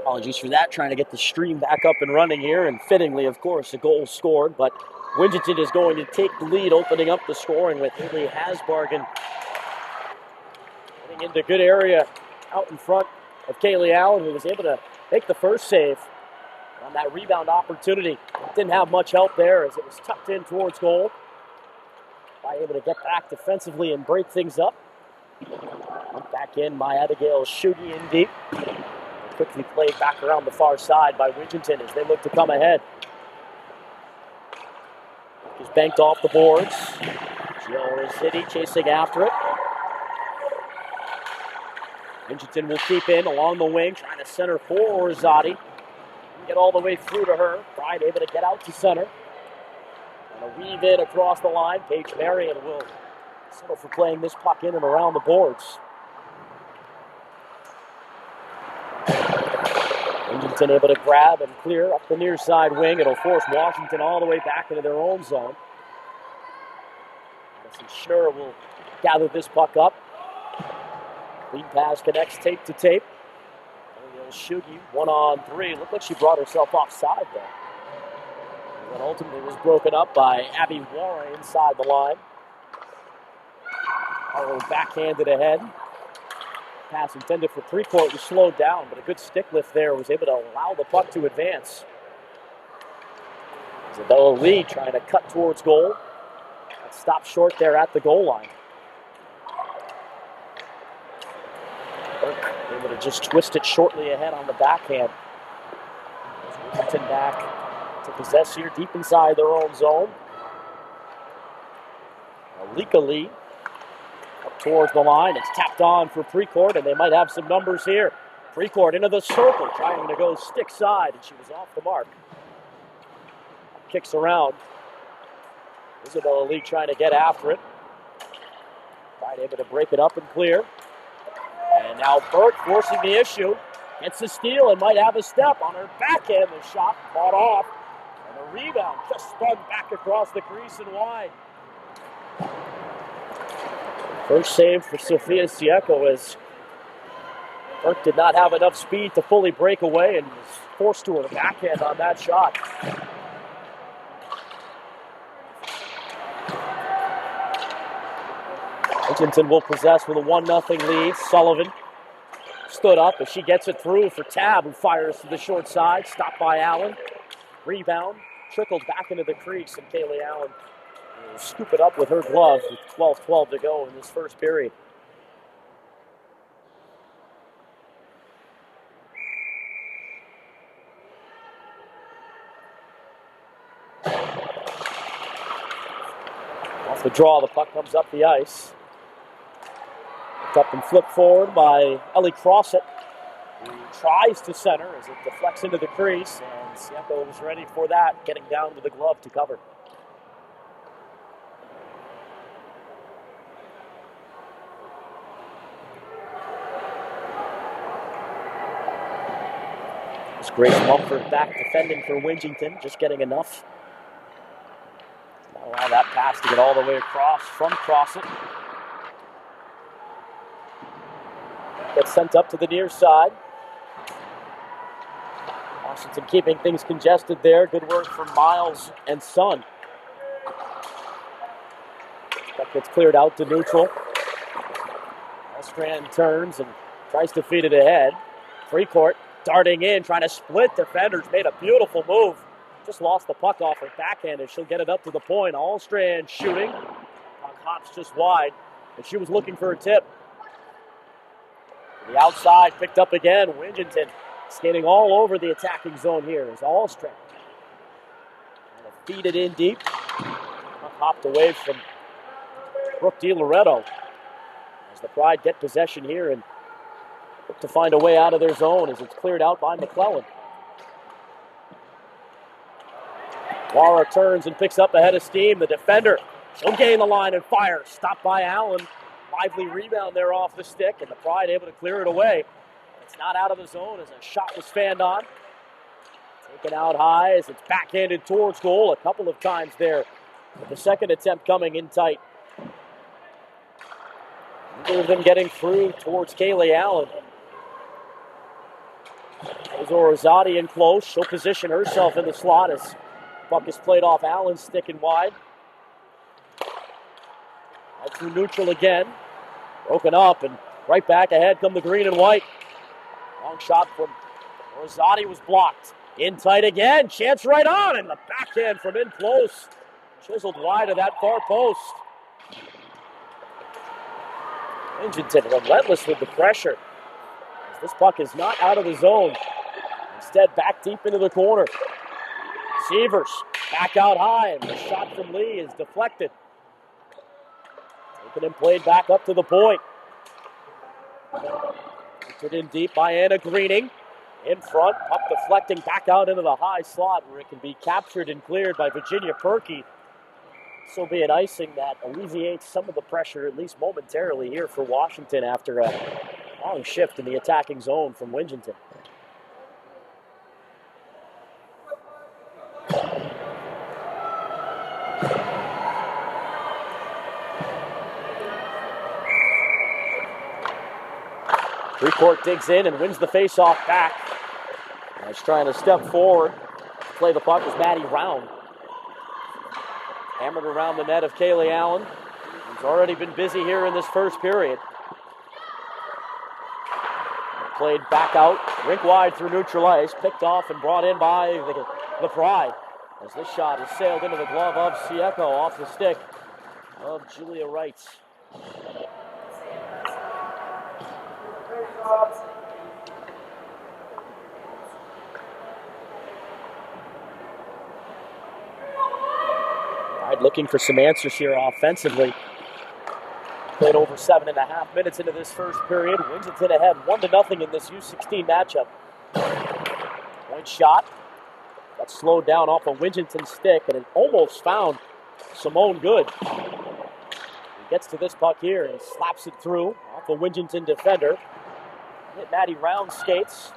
Apologies for that, trying to get the stream back up and running here, and fittingly, of course, a goal scored, but Winchton is going to take the lead, opening up the scoring with Haley Hasbargen getting into good area out in front of Kaylee Allen, who was able to make the first save on that rebound opportunity. Didn't have much help there as it was tucked in towards goal. By able to get back defensively and break things up. Back in by Abigail Shugi in deep. Quickly played back around the far side by Winchton as they look to come ahead. Just banked off the boards. Jill City chasing after it. Winchton will keep in along the wing, trying to center for Rosati. Get all the way through to her. Pride able to get out to center. And a weave in across the line. Paige Marion will settle for playing this puck in and around the boards. Winchton able to grab and clear up the near side wing. It'll force Washington all the way back into their own zone. Madison Schnurr will gather this puck up. Lead pass connects tape to tape. Shugi 1-on-3. Looked like she brought herself offside there. And ultimately was broken up by Abby Warren inside the line. Harlow backhanded ahead. Pass intended for Precourt was slowed down, but a good stick lift there was able to allow the puck to advance. Isabella Lee trying to cut towards goal. Stopped short there at the goal line. Able to just twist it shortly ahead on the backhand. Winchton back to possess here deep inside their own zone. Alika Lee up towards the line. It's tapped on for Precourt, and they might have some numbers here. Precourt into the circle, trying to go stick side, and she was off the mark. Kicks around. Isabella Lee trying to get after it. Right, able to break it up and clear. And now Burke forcing the issue. Gets the steal and might have a step on her backhand. The shot caught off. And the rebound just spun back across the crease and wide. First save for Sophia Sieco as Burke did not have enough speed to fully break away and was forced to her backhand on that shot. Winchton will possess with a 1-0 lead. Sullivan stood up as she gets it through for Tab, who fires to the short side. Stopped by Allen. Rebound. Trickled back into the crease, and Kaylee Allen will scoop it up with her glove with 12:12 to go in this first period. Off the draw, the puck comes up the ice. Up and flipped forward by Ellie Crossett, who tries to center as it deflects into the crease, and Sieco was ready for that, getting down to the glove to cover. It's Grace Mumford back defending for Winchton, just getting enough. Not allow that pass to get all the way across from Crossett. Gets sent up to the near side. Washington keeping things congested there. Good work from Miles and Son. That gets cleared out to neutral. Strand turns and tries to feed it ahead. Precourt darting in, trying to split defenders. Made a beautiful move. Just lost the puck off her backhand and she'll get it up to the point. Allstrand shooting. Puck hops just wide. And she was looking for a tip. The outside picked up again. Winchton skating all over the attacking zone here as Allstrand. Feed it in deep. Hopped away from Brooke DiLoretto. As the Pride get possession here and look to find a way out of their zone as it's cleared out by McClellan. Wara turns and picks up a head of steam. The defender, she'll gain the line and fire. Stopped by Allen. Lively rebound there off the stick, and the Pride able to clear it away. It's not out of the zone as a shot was fanned on. Taken out high as it's backhanded towards goal a couple of times there. With the second attempt coming in tight. Neither of them getting through towards Kaylee Allen. There's Orizati in close. She'll position herself in the slot as puck is played off Allen, sticking wide. Out through neutral again. Broken up, and right back ahead come the green and white. Long shot from Orizati was blocked. In tight again. Chance right on, and the backhand from in close. Chiseled wide of that far post. Winchton relentless with the pressure. This puck is not out of the zone. Instead, back deep into the corner. Sievers back out high, and the shot from Lee is deflected. Taken and played back up to the point. Entered in deep by Anna Greening. In front, puck deflecting back out into the high slot where it can be captured and cleared by Virginia Perkey. This will be an icing that alleviates some of the pressure, at least momentarily, here for Washington after a long shift in the attacking zone from Winchton. Freecourt digs in and wins the faceoff back. He's trying to step forward. Play the puck was Maddie Round. Hammered around the net of Kaylee Allen. He's already been busy here in this first period. Played back out, rink wide through neutral ice, picked off and brought in by the Pride. As this shot is sailed into the glove of Sieco off the stick of Julia Wright. Pride looking for some answers here offensively. Played over 7.5 minutes into this first period. Winchton ahead 1-0 in this U16 matchup. Point shot. Got slowed down off a Winchton stick, and it almost found Simone Good. He gets to this puck here and slaps it through off a Winchton defender. Hit Maddie Round skates.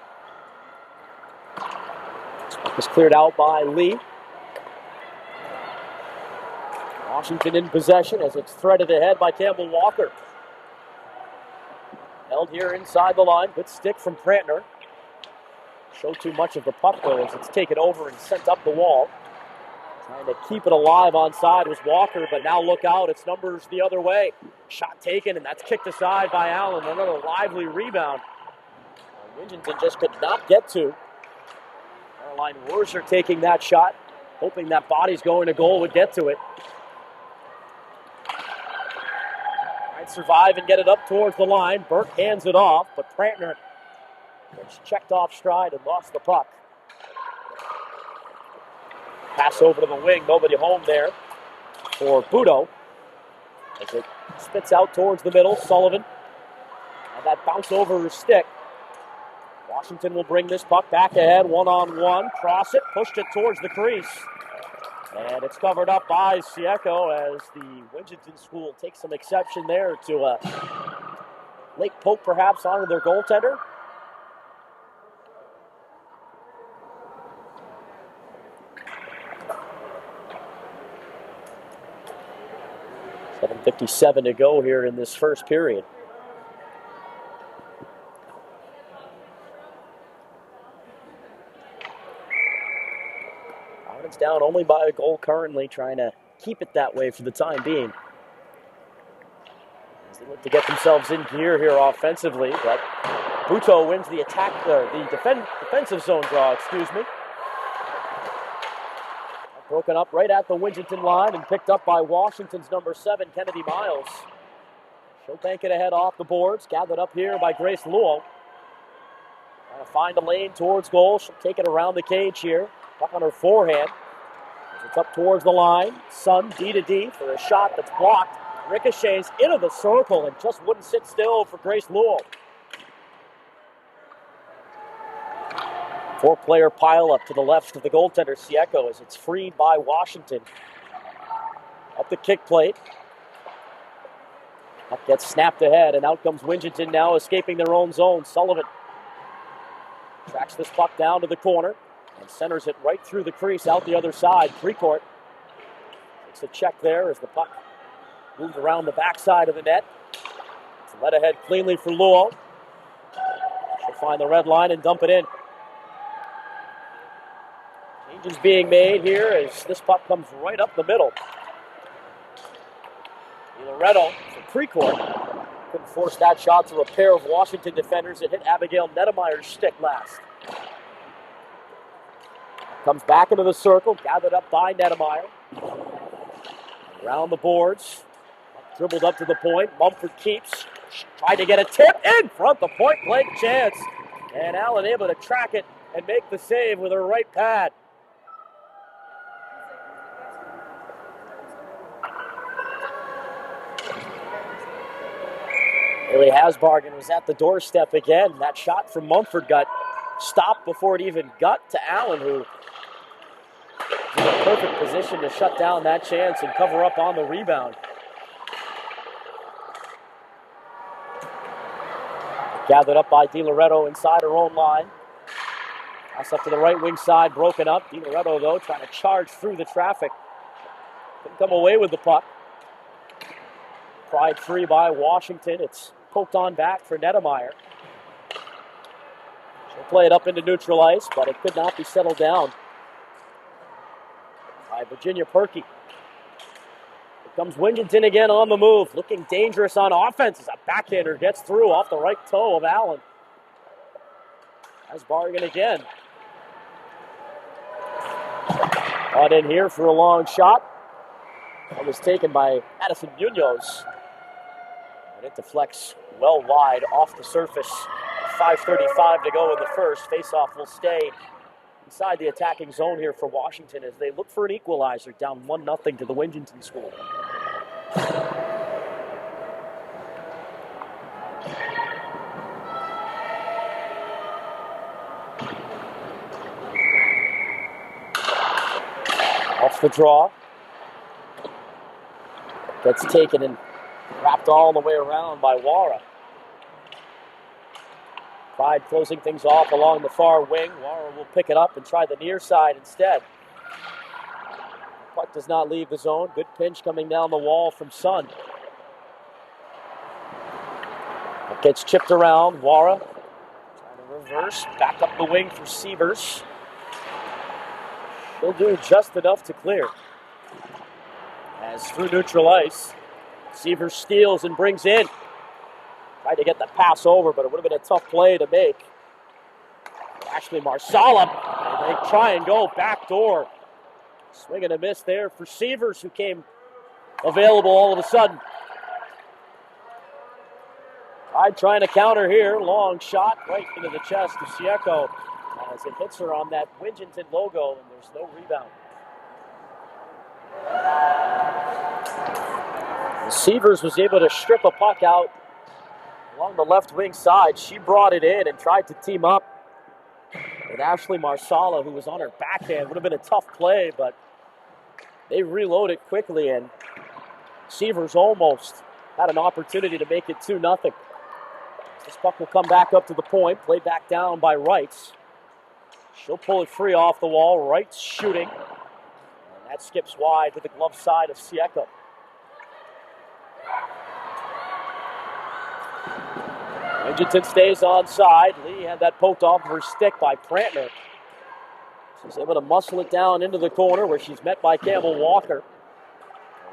This puck was cleared out by Lee. Washington in possession as it's threaded ahead by Campbell Walker. Held here inside the line. Good stick from Prantner. Show too much of the puck though as it's taken over and sent up the wall. Trying to keep it alive on side was Walker, but now look out, it's numbers the other way. Shot taken, and that's kicked aside by Allen. Another lively rebound. Winchton just could not get to. Caroline Werzer taking that shot, hoping that body's going to goal would get to it. Might survive and get it up towards the line. Burke hands it off, but Prantner gets checked off stride and lost the puck. Pass over to the wing, nobody home there for Budo. As it spits out towards the middle, Sullivan. And that bounce over her stick. Washington will bring this puck back ahead, one-on-one. Cross it, pushed it towards the crease. And it's covered up by Sieco as the Winchton school takes some exception there to a late poke perhaps onto their goaltender. .7:57 to go here in this first period. Providence down only by a goal currently, trying to keep it that way for the time being. As they look to get themselves in gear here offensively, but Buto wins the defensive zone draw, Broken up right at the Winchton line and picked up by Washington's number 7, Kennedy Miles. She'll bank it ahead off the boards. Gathered up here by Grace Luo. Trying to find a lane towards goal. She'll take it around the cage here. Up on her forehand. As it's up towards the line. Sun D to D for a shot that's blocked. Ricochets into the circle and just wouldn't sit still for Grace Luo. 4-player pile up to the left of the goaltender, Sieco, as it's freed by Washington. Up the kick plate. That gets snapped ahead, and out comes Winchton now, escaping their own zone. Sullivan tracks this puck down to the corner and centers it right through the crease out the other side. Freecourt takes a check there as the puck moves around the backside of the net. It's led ahead cleanly for Luo. She'll find the red line and dump it in. Changes being made here as this puck comes right up the middle. Loretto for Precourt. Couldn't force that shot through a pair of Washington defenders that hit Abigail Nedemeyer's stick last. Comes back into the circle, gathered up by Nedemeyer. Around the boards. Dribbled up to the point. Mumford keeps. Tried to get a tip in front. The point blank chance. And Allen able to track it and make the save with her right pad. Haley Hasbargen was at the doorstep again. That shot from Mumford got stopped before it even got to Allen, who was in a perfect position to shut down that chance and cover up on the rebound. Gathered up by DiLoretto inside her own line. Pass up to the right wing side, broken up. DiLoretto, though, trying to charge through the traffic. Couldn't come away with the puck. Pried free by Washington. It's poked on back for Nedemeyer. She'll play it up into neutral ice, but it could not be settled down by Virginia Perkey. Here comes Winchton again on the move, looking dangerous on offense as a backhander gets through off the right toe of Allen. Hasbargen again. Caught in here for a long shot. That was taken by Addison Munoz. And it deflects well wide off the surface. 5:35 to go in the first. Faceoff will stay inside the attacking zone here for Washington as they look for an equalizer, down 1-0 to the Winchton School. Off the draw. Gets taken and wrapped all the way around by Wara. Pride closing things off along the far wing. Wara will pick it up and try the near side instead. Puck does not leave the zone. Good pinch coming down the wall from Sun. It gets chipped around. Wara trying to reverse. Back up the wing for Sievers. He'll do just enough to clear. As through neutral ice, Sievers steals and brings in. Tried to get the pass over, but it would have been a tough play to make. Ashley Marsala, they try and go back door. Swing and a miss there for Sievers, who came available all of a sudden. Pride trying to counter here. Long shot right into the chest of Sieco as it hits her on that Winchton logo, and there's no rebound. Sievers was able to strip a puck out along the left wing side. She brought it in and tried to team up with Ashley Marsala, who was on her backhand. Would have been a tough play, but they reloaded quickly, and Sievers almost had an opportunity to make it 2-0. This puck will come back up to the point, played back down by Wrights. She'll pull it free off the wall. Wrights shooting. And that skips wide to the glove side of Sieco. Winchton stays onside. Lee had that poked off of her stick by Prantner. She's able to muscle it down into the corner where she's met by Campbell Walker.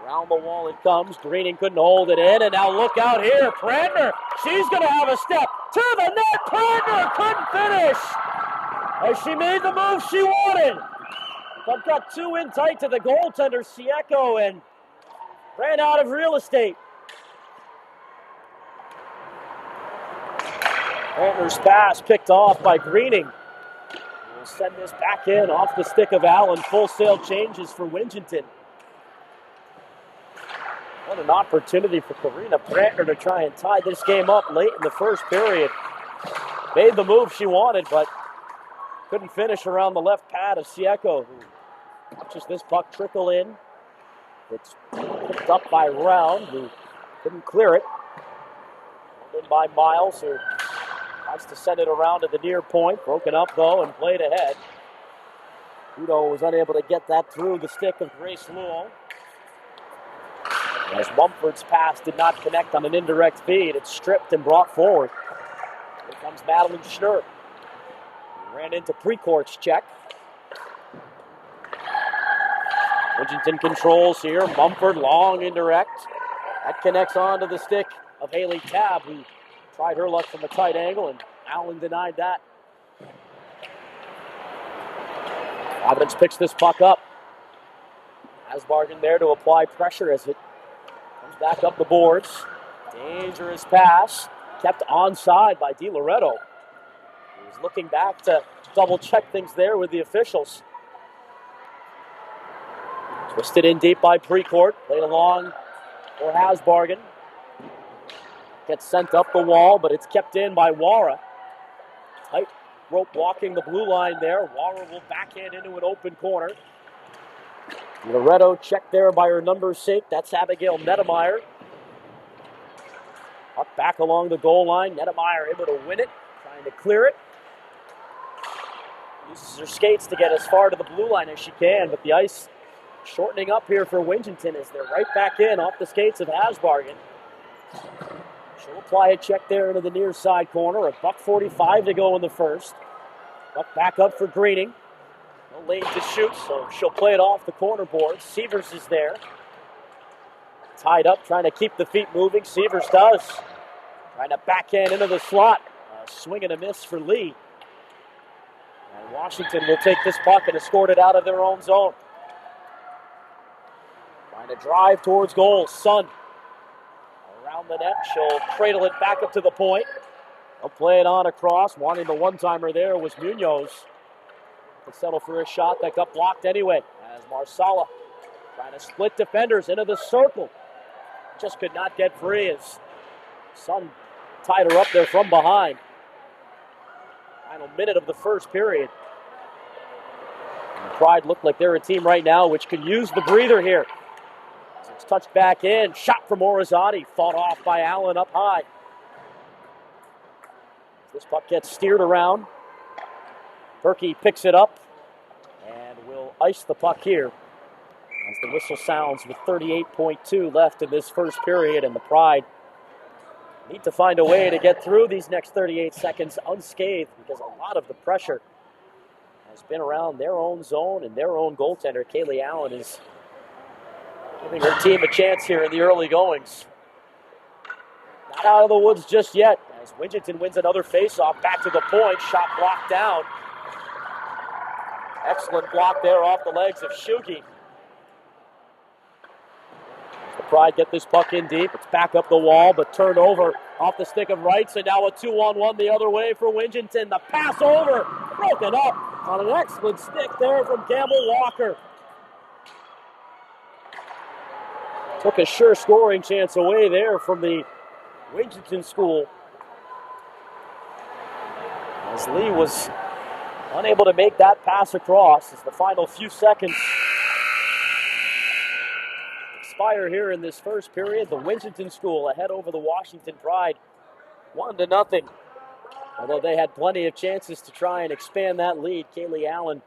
Around the wall it comes. Greening couldn't hold it in, and now look out here. Prantner, she's going to have a step to the net. Prantner couldn't finish as she made the move she wanted. But got two in tight to the goaltender, Sieco, and ran out of real estate. Prantner's pass picked off by Greening. We'll send this back in off the stick of Allen. Full sail changes for Winchton. What an opportunity for Karina Prantner to try and tie this game up late in the first period. Made the move she wanted, but couldn't finish around the left pad of Sieco, who watches this puck trickle in. It's picked up by Round, who couldn't clear it. In by Miles, who tries to send it around to the near point. Broken up, though, and played ahead. Udo was unable to get that through the stick of Grace Luo. As Mumford's pass did not connect on an indirect feed, it's stripped and brought forward. Here comes Madeline Schnurr. Ran into Precourt's check. Widgeon controls here. Mumford long indirect. That connects onto the stick of Haley Tabb, who tried her luck from a tight angle, and Allen denied that. Providence picks this puck up. Asbargen there to apply pressure as it comes back up the boards. Dangerous pass. Kept onside by DiLoretto. He was looking back to double check things there with the officials. Twisted in deep by Precourt. Played along for Asbargen. Gets sent up the wall, but it's kept in by Wara. Tight rope walking the blue line there. Wara will backhand into an open corner. Loretto checked there by her number's sake. That's Abigail Nettemeyer. Up back along the goal line. Nettemeyer able to win it. Trying to clear it. Uses her skates to get as far to the blue line as she can, but the ice shortening up here for Winchton as they're right back in off the skates of Asbargen. She'll apply a check there into the near side corner. $1:45 to go in the first. Back up for Greening. No lane to shoot, so she'll play it off the corner board. Severs is there. Tied up, trying to keep the feet moving. Severs does. Trying to backhand into the slot. Swing and a miss for Lee. And Washington will take this puck and escort it out of their own zone. Trying to drive towards goal. Sun around the net. She'll cradle it back up to the point. They'll play it on across. Wanting the one-timer there was Munoz. To settle for a shot that got blocked anyway. As Marsala trying to split defenders into the circle. Just could not get free as Sun tied her up there from behind. Final minute of the first period. And Pride look like they're a team right now which could use the breather here. It's touched back in. Shot from Orizati. Fought off by Allen up high. This puck gets steered around. Berkey picks it up and will ice the puck here as the whistle sounds with 38.2 left in this first period, and the Pride need to find a way to get through these next 38 seconds unscathed because a lot of the pressure has been around their own zone and their own goaltender. Kaylee Allen is giving her team a chance here in the early goings. Not out of the woods just yet as Winchton wins another faceoff back to the point. Shot blocked down. Excellent block there off the legs of Shugi. The Pride get this puck in deep. It's back up the wall, but turned over off the stick of Wrights, and now a 2-on-1 the other way for Winchton. The pass over, broken up on an excellent stick there from Campbell Walker. Took a sure scoring chance away there from the Winchton school. As Lee was unable to make that pass across as the final few seconds expire here in this first period. The Winchton school ahead over the Washington Pride 1-0. Although they had plenty of chances to try and expand that lead. Kaylee Allen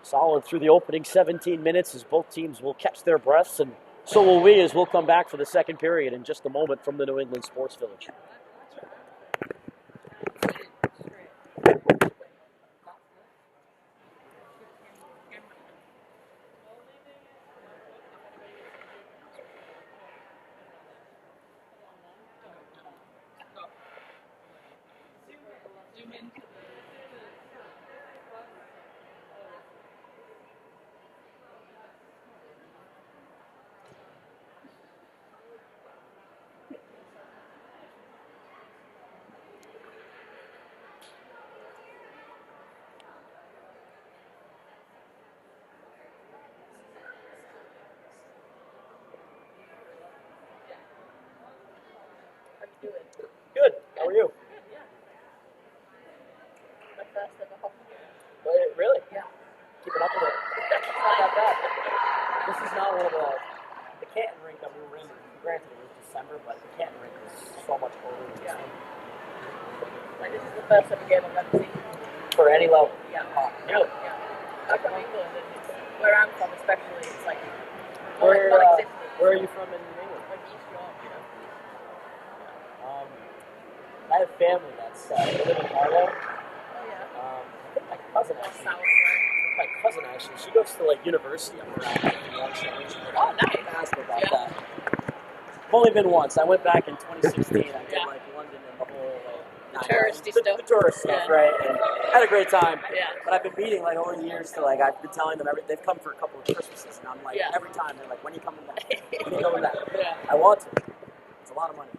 solid through the opening 17 minutes as both teams will catch their breaths, and so will we as we'll come back for the second period in just a moment from the New England Sports Village. Good. How are you? Yeah. My first ever hockey game. Really? Yeah. Keeping up with it. It's not that bad. This is not one of the Canton rink that we were in. Granted, it was December, but the Canton rink was so much colder than this one. Like, this is the first ever game I've ever seen. For any level? Yeah. Really? Yeah. I'm from England, and where I'm from especially, it's like Where non-existent. are you from in England? Like East York, you know. I have family that's they live in Harlow. Oh, yeah. I think my cousin actually. South, right? My cousin, actually. She goes to, like, university up around. Oh, nice. Asked her about Yeah. that. I've only been once. I went back in 2016. I did, Yeah. like, London and the whole, like, Touristy the stuff. tourist stuff, Yeah. right? And had a great time. Yeah. But I've been meeting, like, over the years to, like, I've been telling them they've come for a couple of Christmases, and I'm like, Yeah. every time they're like, when are you coming back? When are you coming back? Yeah. I want to. It's a lot of money.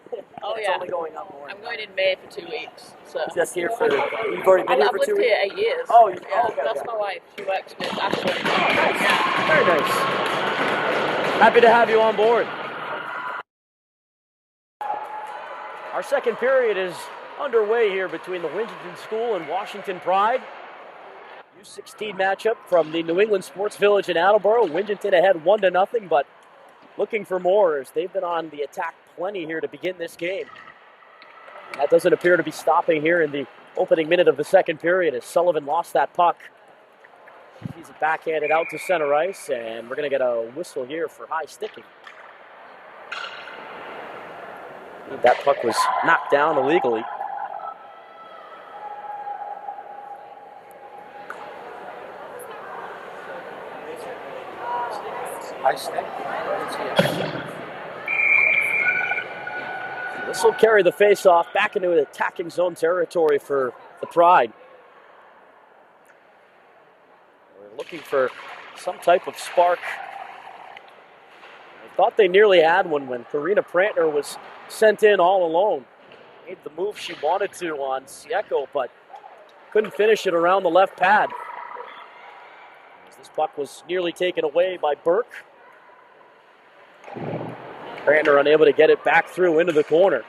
Oh, It's yeah. only going up more. I'm going in May for 2 weeks. So. Just here for, you've already been here I've for lived 2 weeks? here 8 years. Oh, yeah. okay, That's okay. my wife. She works with Ashley. Oh, nice. Yeah. Very nice. Happy to have you on board. Our second period is underway here between the Winchton School and Washington Pride. U16 matchup from the New England Sports Village in Attleboro. Winchton ahead 1-0, but looking for more as they've been on the attack plenty here to begin this game. That doesn't appear to be stopping here in the opening minute of the second period as Sullivan lost that puck. He's backhanded out to center ice, and we're going to get a whistle here for high sticking. That puck was knocked down illegally. High stick. This will carry the face-off back into attacking zone territory for the Pride. We're looking for some type of spark. I thought they nearly had one when Karina Prantner was sent in all alone. Made the move she wanted to on Sieko, but couldn't finish it around the left pad. As this puck was nearly taken away by Burke. Prantner unable to get it back through into the corner.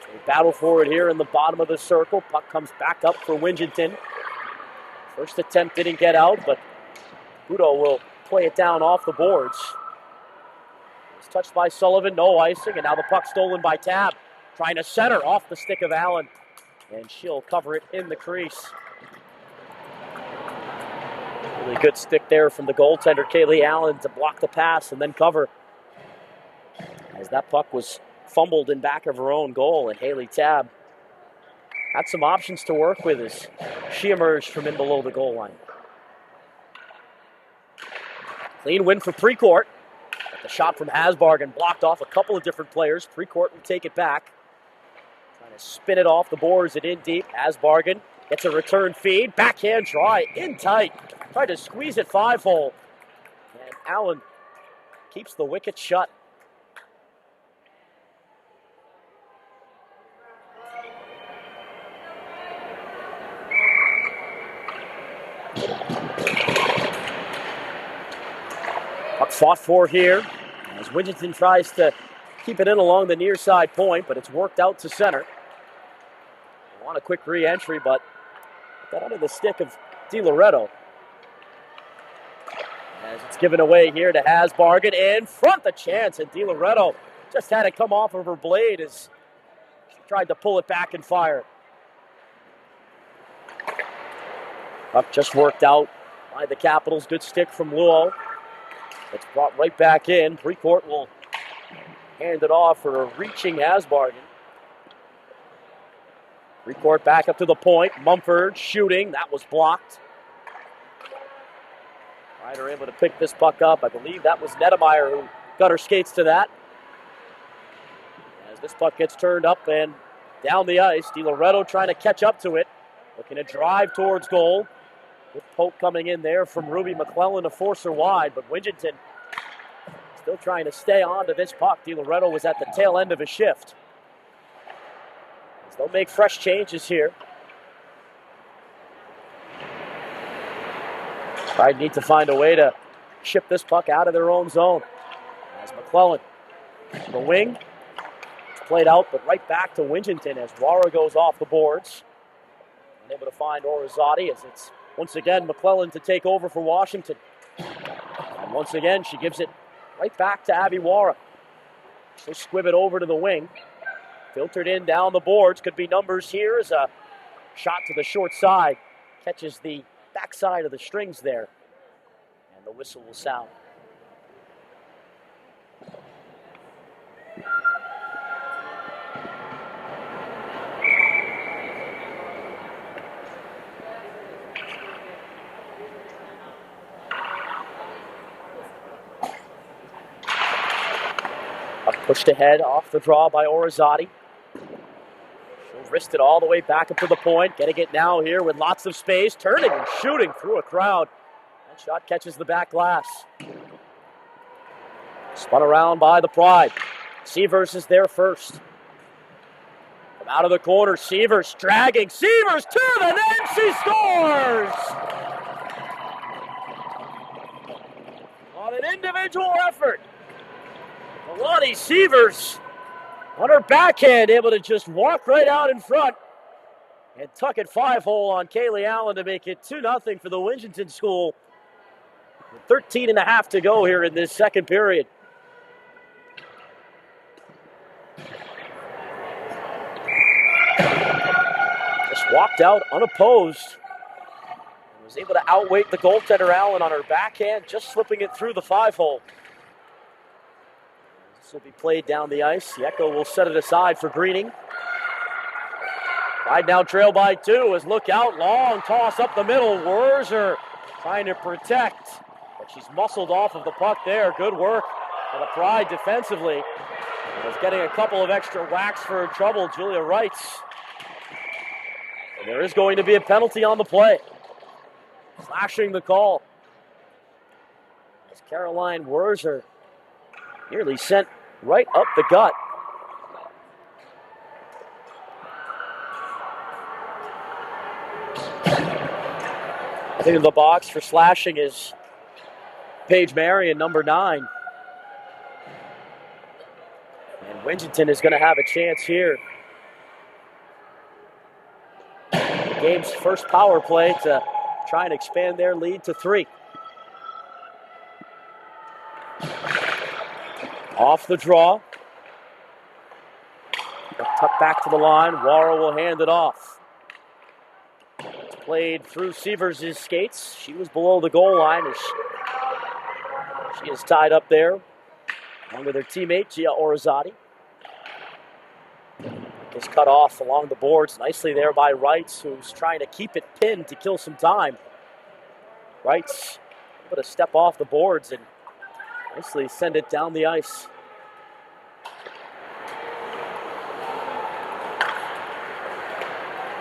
They battle for it here in the bottom of the circle. Puck comes back up for Winchton. First attempt didn't get out, but Budo will play it down off the boards. It's touched by Sullivan, no icing, and now the puck stolen by Tab. Trying to center off the stick of Allen, and she'll cover it in the crease. Really good stick there from the goaltender, Kaylee Allen, to block the pass and then cover. As that puck was fumbled in back of her own goal, and Haley Tab had some options to work with as she emerged from in below the goal line. Clean win for Precourt. But the shot from Hasbargen blocked off a couple of different players. Precourt will take it back. Trying to spin it off the boards and in deep. Hasbargen gets a return feed. Backhand try in tight. Tried to squeeze it 5-hole. And Allen keeps the wicket shut. Puck fought for here as Winchton tries to keep it in along the near side point, but it's worked out to center. They want a quick re-entry, but got under the stick of DiLoretto. As it's given away here to Hasbargen in front, the chance, and DiLoretto just had it come off of her blade as she tried to pull it back and fire. Puck just worked out by the Capitals. Good stick from Luo. It's brought right back in. Precourt will hand it off for a reaching Hasbargen. Precourt back up to the point. Mumford shooting. That was blocked. Ryder able to pick this puck up. I believe that was Nedemeyer who got her skates to that. As this puck gets turned up and down the ice, DiLoretto trying to catch up to it. Looking to drive towards goal. Good poke coming in there from Ruby McClellan to force her wide, but Winchton still trying to stay on to this puck. DiLoretto was at the tail end of his shift. As they'll make fresh changes here. Pride need to find a way to ship this puck out of their own zone. As McClellan, the wing, it's played out, but right back to Winchton as Wara goes off the boards. Unable to find Orazati as it's once again McClellan to take over for Washington. And once again, she gives it right back to Abby Wara. She'll squib it over to the wing. Filtered in down the boards. Could be numbers here as a shot to the short side. Catches the backside of the strings there. And the whistle will sound. pushed ahead off the draw by Orizati. She'll wrist it all the way back up to the point. Getting it now here with lots of space. Turning and shooting through a crowd. That shot catches the back glass. Spun around by the Pride. Sievers is there first. From out of the corner, Sievers dragging. Sievers to the net. She scores! On an individual effort. Milani Sievers on her backhand, able to just walk right out in front and tuck it 5-hole on Kaylee Allen to make it 2-0 for the Winchendon School. 13 and a half to go here in this second period. Just walked out unopposed. And was able to outweight the goaltender Allen on her backhand, just slipping it through the 5-hole. This will be played down the ice. The Echo will set it aside for Greening. Pride now trail by 2 as look out. Long toss up the middle. Werzer trying to protect. But she's muscled off of the puck there. Good work for the Pride defensively. Was getting a couple of extra whacks for her trouble, Julia Wrights. And there is going to be a penalty on the play. Slashing the call. As Caroline Werzer nearly sent right up the gut. Into the box for slashing is Paige Marion, number 9. And Winchendon is going to have a chance here. The game's first power play to try and expand their lead to 3. Off the draw. Tucked back to the line. Wara will hand it off. It's played through Sievers' skates. She was below the goal line as she is tied up there along with her teammate, Gia Orizati. Gets cut off along the boards nicely there by Wrights, who's trying to keep it pinned to kill some time. Wrights able to step off the boards and nicely send it down the ice.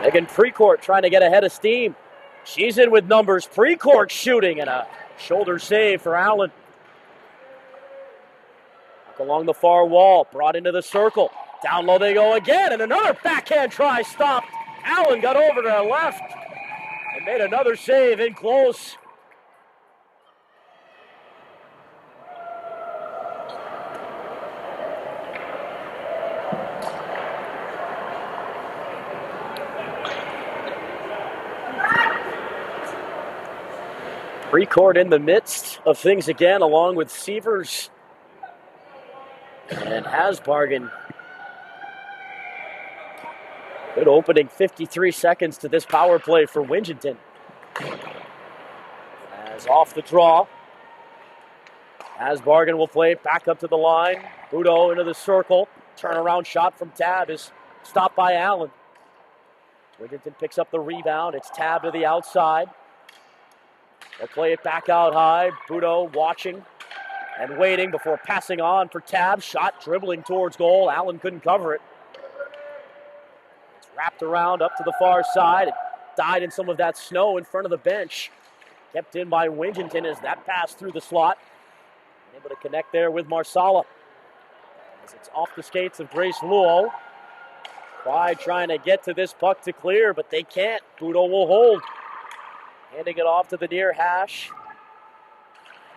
Megan Precourt trying to get ahead of steam. She's in with numbers. Precourt shooting and a shoulder save for Allen. Along the far wall, brought into the circle. Down low they go again, and another backhand try stopped. Allen got over to the left and made another save in close. Precourt in the midst of things again, along with Sievers and Hasbargen. Good opening 53 seconds to this power play for Winchendon. As off the draw, Hasbargen will play it back up to the line. Budo into the circle. Turnaround shot from Tab is stopped by Allen. Winchendon picks up the rebound. It's Tab to the outside. They'll play it back out high. Budo watching and waiting before passing on for Tab. Shot dribbling towards goal. Allen couldn't cover it. It's wrapped around up to the far side. It died in some of that snow in front of the bench. Kept in by Winchendon as that passed through the slot. Able to connect there with Marsala. As it's off the skates of Grace Luo. Pride trying to get to this puck to clear, but they can't. Budo will hold. Handing it off to the near hash.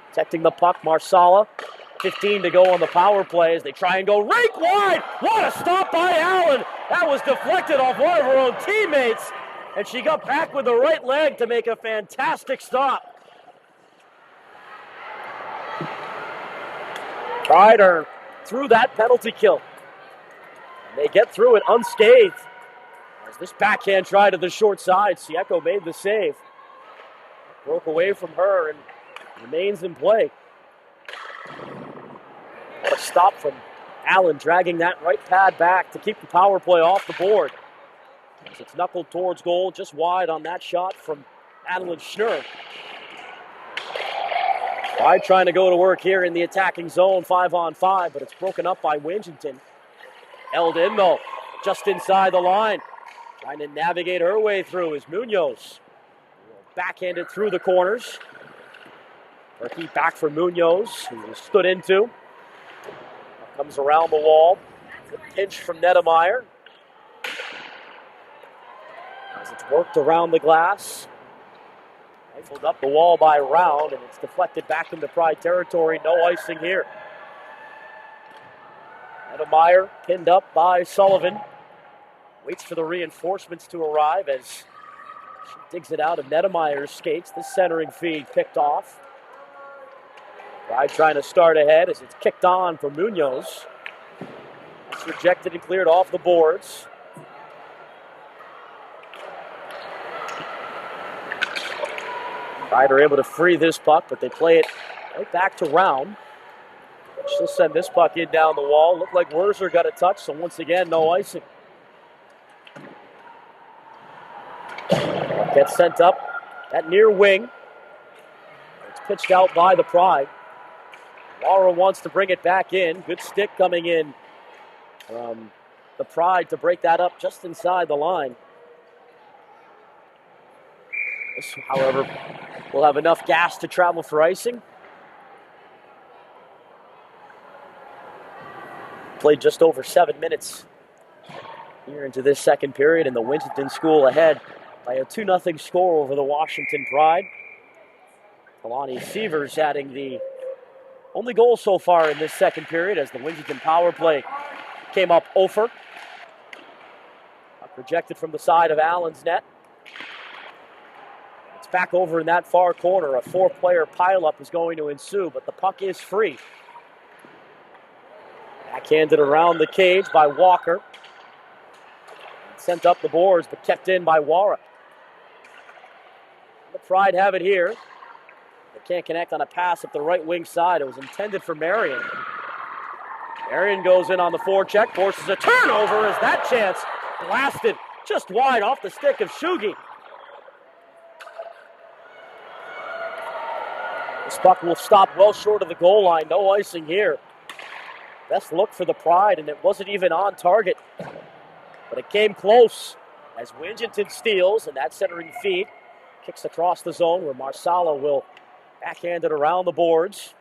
Protecting the puck, Marsala. 15 to go on the power play as they try and go Rink wide. What a stop by Allen. That was deflected off one of her own teammates. And she got back with the right leg to make a fantastic stop. Pride are through that penalty kill. And they get through it unscathed. As this backhand try to the short side, Sieko made the save. Broke away from her and remains in play. What a stop from Allen, dragging that right pad back to keep the power play off the board. As it's knuckled towards goal, just wide on that shot from Madeline Schnurr. Pride trying to go to work here in the attacking zone, 5-on-5, but it's broken up by Winchton. Held in though, just inside the line. Trying to navigate her way through is Munoz. Backhanded through the corners. Murphy back for Munoz, who stood into. Comes around the wall. Good pinch from Nedemeyer. As it's worked around the glass. Rifled up the wall by Round, and it's deflected back into Pride territory. No icing here. Nedemeyer pinned up by Sullivan. Waits for the reinforcements to arrive as she digs it out of Nedemeyer's skates. This centering feed picked off. Pride trying to start ahead as it's kicked on for Munoz. It's rejected and cleared off the boards. Pride are able to free this puck, but they play it right back to Round. She'll send this puck in down the wall. Looked like Werzer got a touch, so once again, no icing. Gets sent up at near wing. It's pitched out by the Pride. Laura wants to bring it back in. Good stick coming in from the Pride to break that up just inside the line. This, however, will have enough gas to travel for icing. Played just over 7 minutes here into this second period, and the Winchton School ahead by a 2-0 score over the Washington Pride. Kalani Sievers adding the only goal so far in this second period as the Winchton power play came up over. Rejected from the side of Allen's net. It's back over in that far corner. A 4-player pileup is going to ensue, but the puck is free. Backhanded around the cage by Walker. Sent up the boards, but kept in by Wara. The Pride have it here. They can't connect on a pass up the right wing side. It was intended for Marion. Marion goes in on the forecheck, forces a turnover as that chance blasted just wide off the stick of Shugi. This puck will stop well short of the goal line. No icing here. Best look for the Pride, and it wasn't even on target. But it came close as Winchton steals, and that centering feed kicks across the zone where Marsala will backhand it around the boards.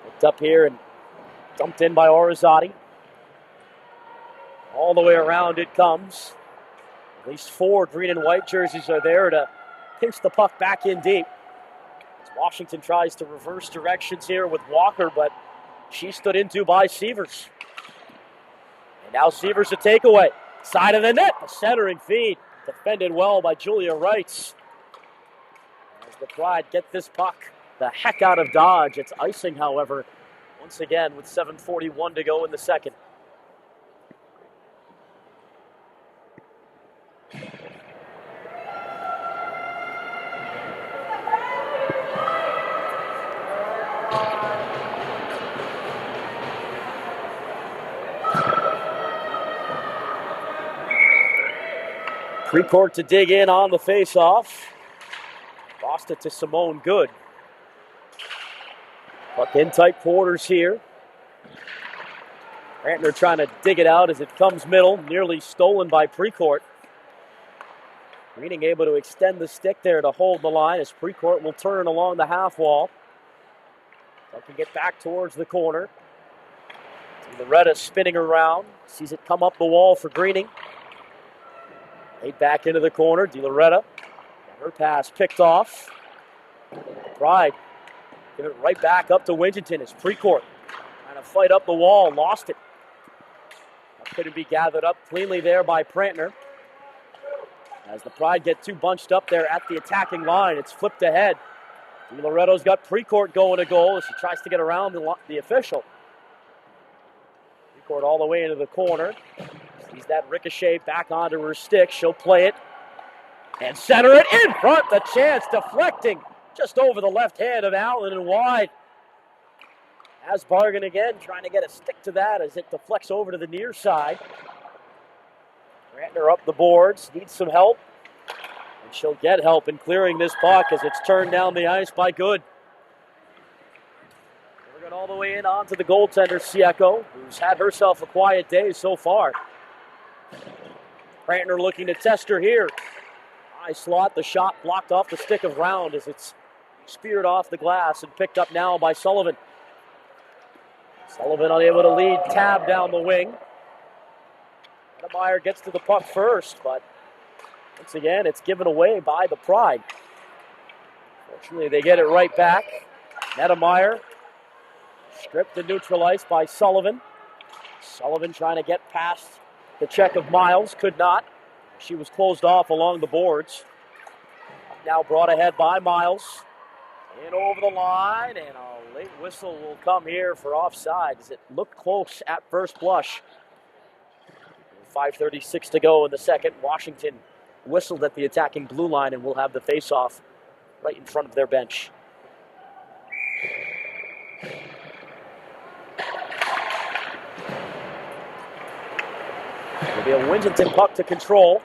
Picked up here and dumped in by Orizati. All the way around it comes. At least 4 green and white jerseys are there to pinch the puck back in deep. As Washington tries to reverse directions here with Walker, but she stood into by Sievers. And now Sievers a takeaway. Side of the net, the centering feed. Defended well by Julia Reitz. As the Pride get this puck the heck out of Dodge. It's icing, however, once again with 7:41 to go in the second. Precourt to dig in on the face-off. Lost it to Simone Good. Puck in tight quarters here. Brantner trying to dig it out as it comes middle. Nearly stolen by Precourt. Greening able to extend the stick there to hold the line as Precourt will turn along the half wall. So can get back towards the corner. Loretta spinning around. Sees it come up the wall for Greening. Laid back into the corner. De Loretta. Her pass picked off. Pride give it right back up to Winchton as Precourt trying to fight up the wall. Lost it. That couldn't be gathered up cleanly there by Prantner. As the Pride get too bunched up there at the attacking line, it's flipped ahead. De Loretto's got Precourt going to goal as she tries to get around the official. Precourt all the way into the corner. Sees that ricochet back onto her stick. She'll play it and center it in front. The chance deflecting just over the left hand of Allen and wide. Asbargen again trying to get a stick to that as it deflects over to the near side. Brantner up the boards, needs some help. And she'll get help in clearing this puck as it's turned down the ice by Good. Working all the way in onto the goaltender, Sieko, who's had herself a quiet day so far. Brantner looking to test her here. High slot, the shot blocked off the stick of Round as it's speared off the glass and picked up now by Sullivan. Sullivan unable to lead Tab down the wing. Meyer gets to the puck first, but once again, it's given away by the Pride. Fortunately, they get it right back. Meyer stripped and neutralized by Sullivan. Sullivan trying to get past the check of Miles, could not. She was closed off along the boards. Now brought ahead by Miles. In over the line, and a late whistle will come here for offside as it looked close at first blush. 5:36 to go in the second. Washington whistled at the attacking blue line and will have the face-off right in front of their bench. It'll be a Winchton puck to control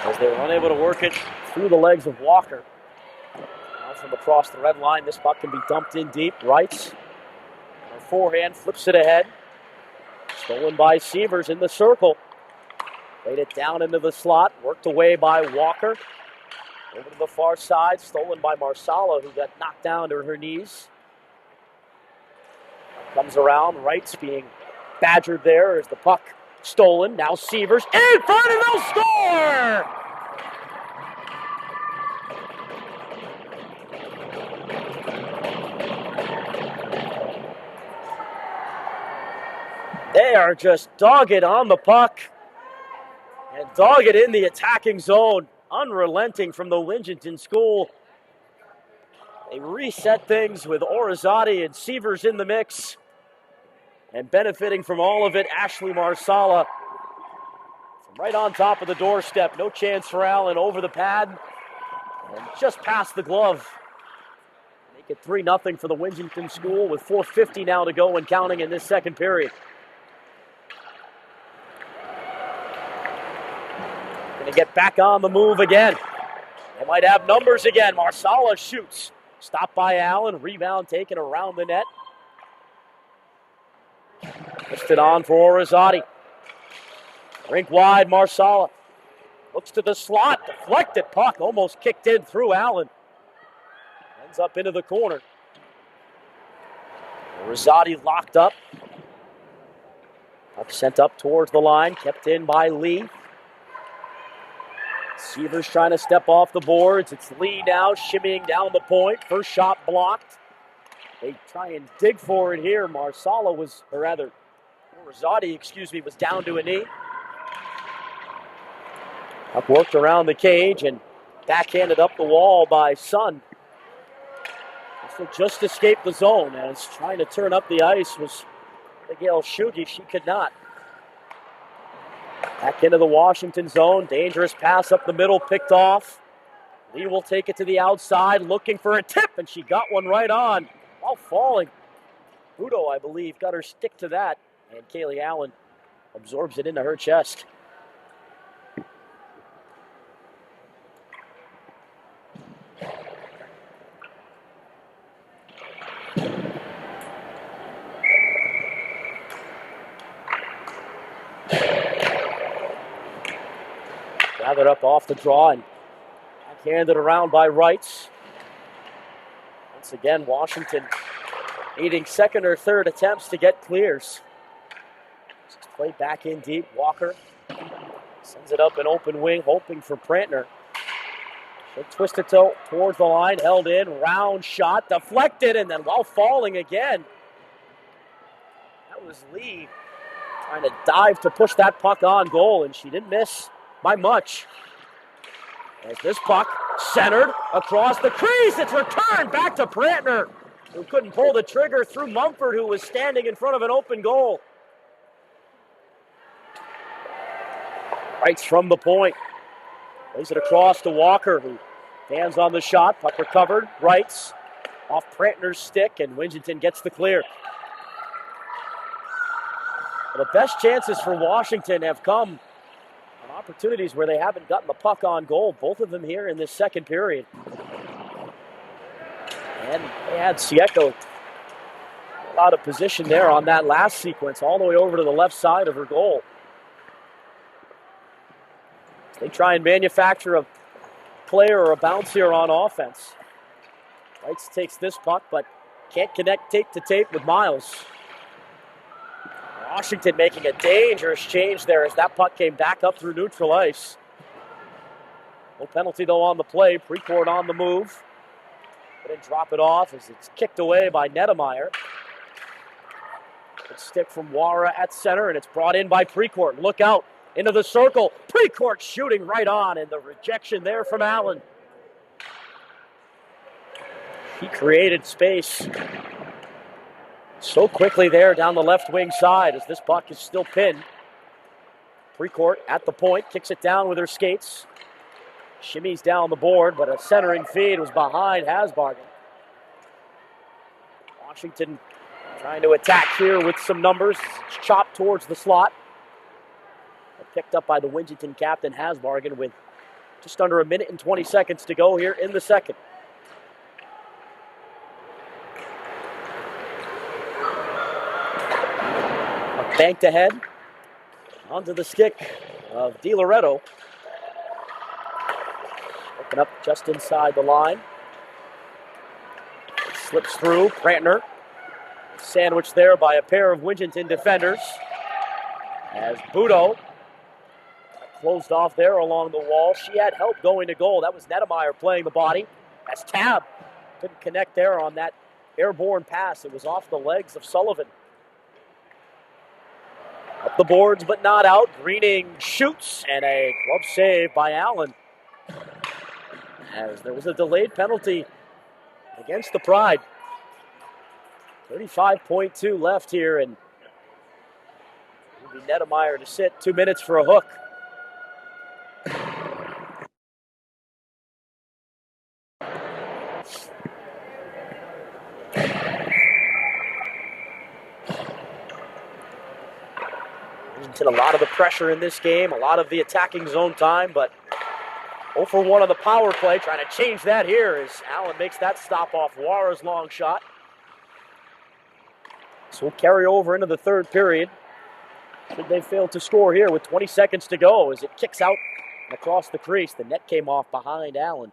as they were unable to work it through the legs of Walker. Now from across the red line, this puck can be dumped in deep. Wrights, her forehand flips it ahead. Stolen by Sievers in the circle. Played it down into the slot. Worked away by Walker. Over to the far side. Stolen by Marsala, who got knocked down to her knees. Comes around. Wrights being badgered there as the puck stolen. Now Sievers in front and they'll score! They are just dogged on the puck and dogged in the attacking zone, unrelenting from the Winchton school. They reset things with Orizati and Sievers in the mix. And benefiting from all of it, Ashley Marsala from right on top of the doorstep. No chance for Allen over the pad and just past the glove. Make it 3-0 for the Winchton school with 4:50 now to go and counting in this second period. Going to get back on the move again. They might have numbers again. Marsala shoots. Stopped by Allen. Rebound taken around the net. Pushed it on for Orizati. Rink wide, Marsala. Looks to the slot. Deflected puck. Almost kicked in through Allen. Ends up into the corner. Orizati locked up. Puck sent up towards the line. Kept in by Lee. Sievers trying to step off the boards. It's Lee now shimmying down the point. First shot blocked. They try and dig for it here. Marsala was, or rather, Orizati, was down to a knee. Puck worked around the cage and backhanded up the wall by Sun. Also just escaped the zone as trying to turn up the ice was Miguel Shugi. She could not. Back into the Washington zone. Dangerous pass up the middle, picked off. Lee will take it to the outside, looking for a tip, and she got one right on while falling. Udo, I believe, got her stick to that, and Kaylee Allen absorbs it into her chest. Gathered up off the draw and handed around by Wrights. Once again, Washington needing second or third attempts to get clears. Just play back in deep. Walker sends it up an open wing, hoping for Prantner. She'll twist it towards the line, held in, round shot, deflected, and then while falling again. That was Lee trying to dive to push that puck on goal, and she didn't miss by much. As this puck centered across the crease, it's returned back to Prantner, who couldn't pull the trigger through Mumford, who was standing in front of an open goal. Wrights from the point. Plays it across to Walker, who hands on the shot. Puck recovered. Wrights off Prantner's stick, and Winchton gets the clear. Well, the best chances for Washington have come on opportunities where they haven't gotten the puck on goal. Both of them here in this second period. And they had Sieko out of position there on that last sequence, all the way over to the left side of her goal. They try and manufacture a play or a bounce here on offense. Wrights takes this puck, but can't connect tape to tape with Miles. Washington making a dangerous change there as that puck came back up through neutral ice. No penalty, though, on the play. Precourt on the move. But then drop it off as it's kicked away by Nedemeyer. Good stick from Wara at center, and it's brought in by Precourt. Look out into the circle. Precourt shooting right on, and the rejection there from Allen. He created space so quickly there down the left wing side as this puck is still pinned. Precourt at the point, kicks it down with her skates. Shimmies down the board, but a centering feed was behind Hasbargen. Washington trying to attack here with some numbers. It's chopped towards the slot. Picked up by the Winchton captain, Hasbargen, with just under a minute and 20 seconds to go here in the second. Banked ahead onto the stick of DiLoretto. Open up just inside the line. It slips through. Prantner sandwiched there by a pair of Winchton defenders. As Budo closed off there along the wall. She had help going to goal. That was Nedemeyer playing the body. As Tab couldn't connect there on that airborne pass. It was off the legs of Sullivan. Up the boards, but not out. Greening shoots, and a glove save by Allen. As there was a delayed penalty against the Pride. 35.2 left here, and it'll be Nedemeyer to sit. 2 minutes for a hook. A lot of the pressure in this game, a lot of the attacking zone time, but 0 for 1 on the power play. Trying to change that here as Allen makes that stop off Wara's long shot. So we'll carry over into the third period. Should they fail to score here with 20 seconds to go as it kicks out and across the crease. The net came off behind Allen.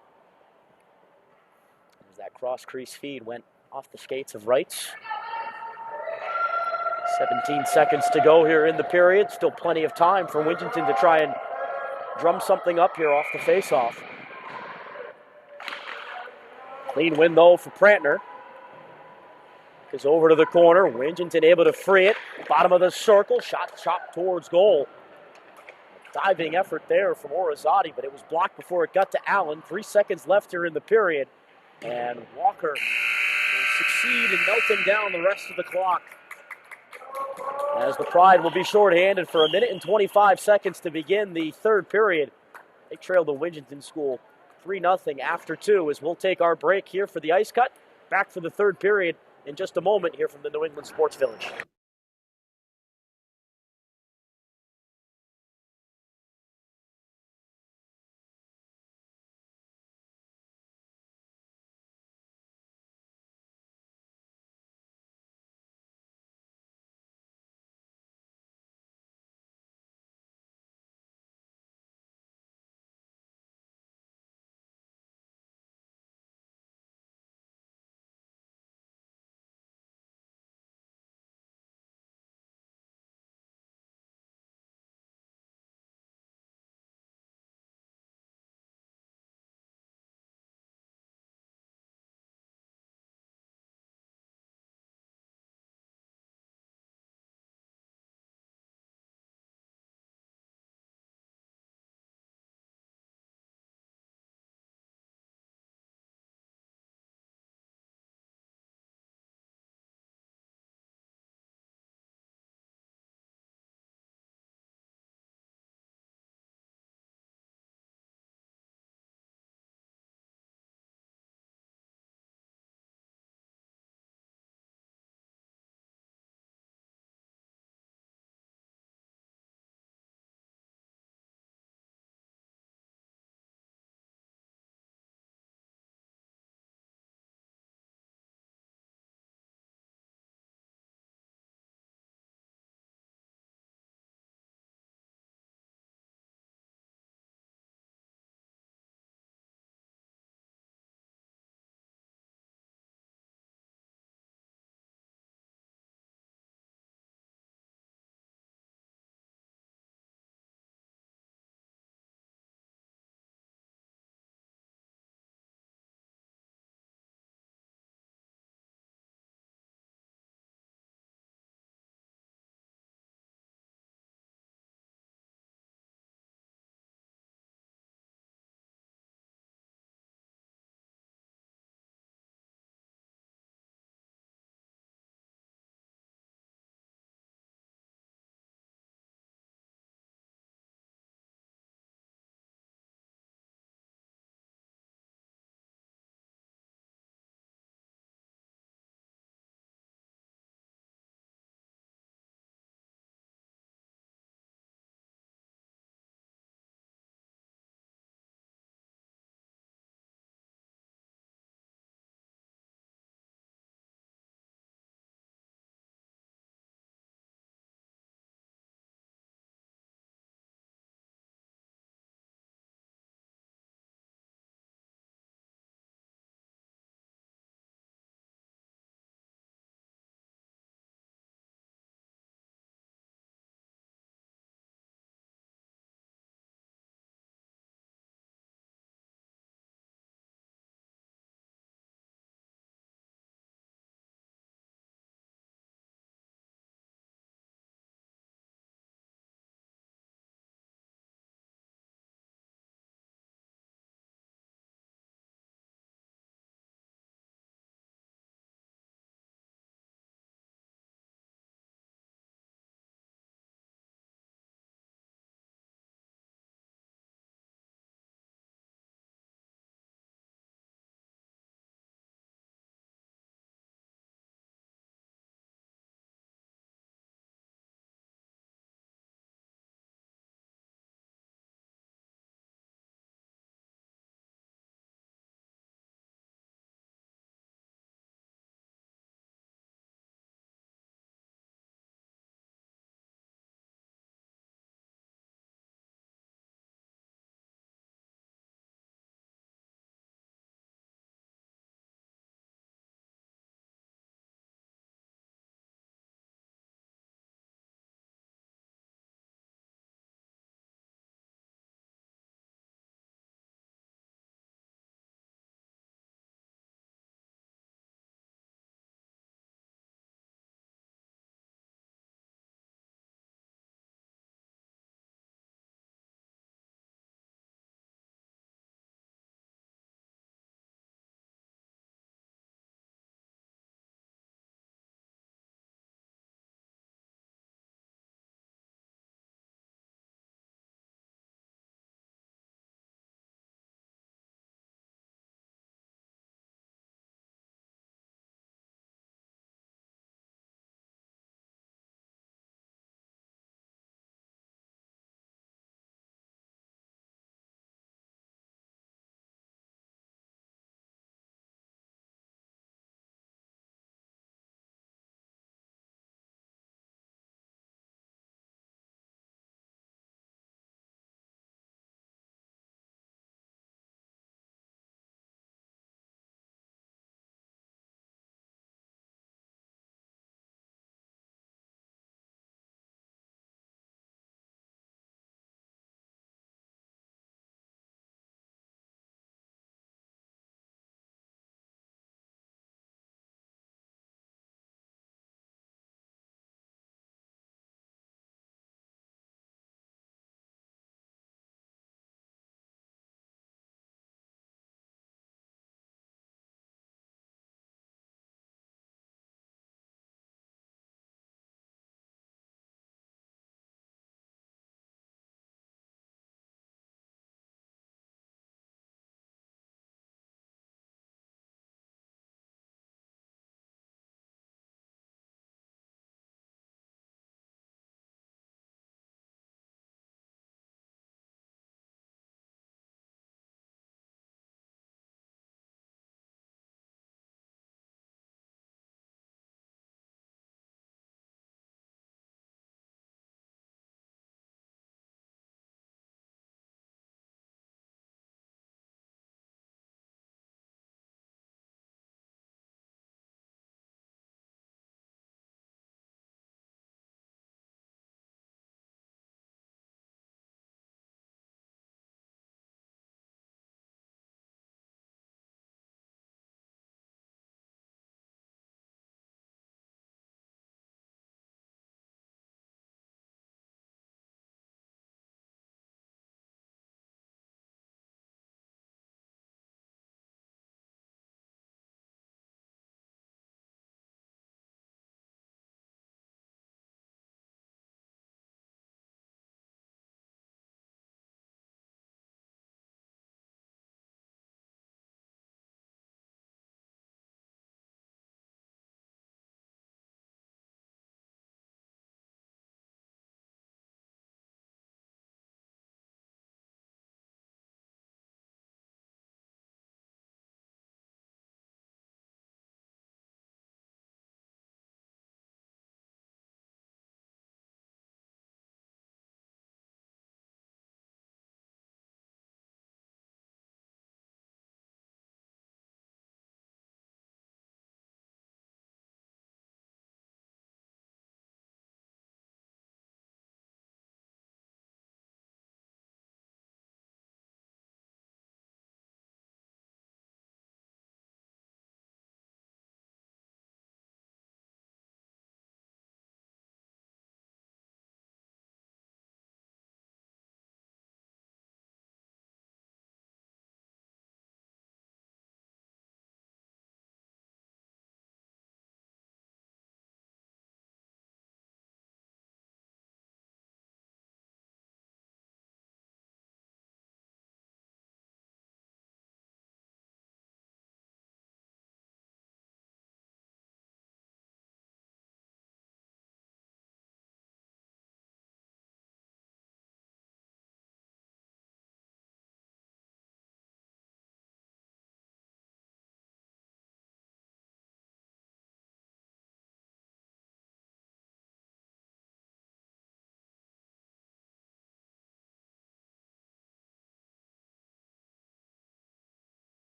As that cross crease feed went off the skates of Wrights. 17 seconds to go here in the period. Still plenty of time for Winchton to try and drum something up here off the faceoff. Clean win, though, for Prantner. Goes over to the corner. Winchton able to free it. Bottom of the circle. Shot chopped towards goal. Diving effort there from Orazati, but it was blocked before it got to Allen. 3 seconds left here in the period. And Walker will succeed in melting down the rest of the clock. As the Pride will be shorthanded for 1 minute and 25 seconds to begin the third period. They trail the Winchton School 3-0 after 2 as we'll take our break here for the ice cut. Back for the third period in just a moment here from the New England Sports Village.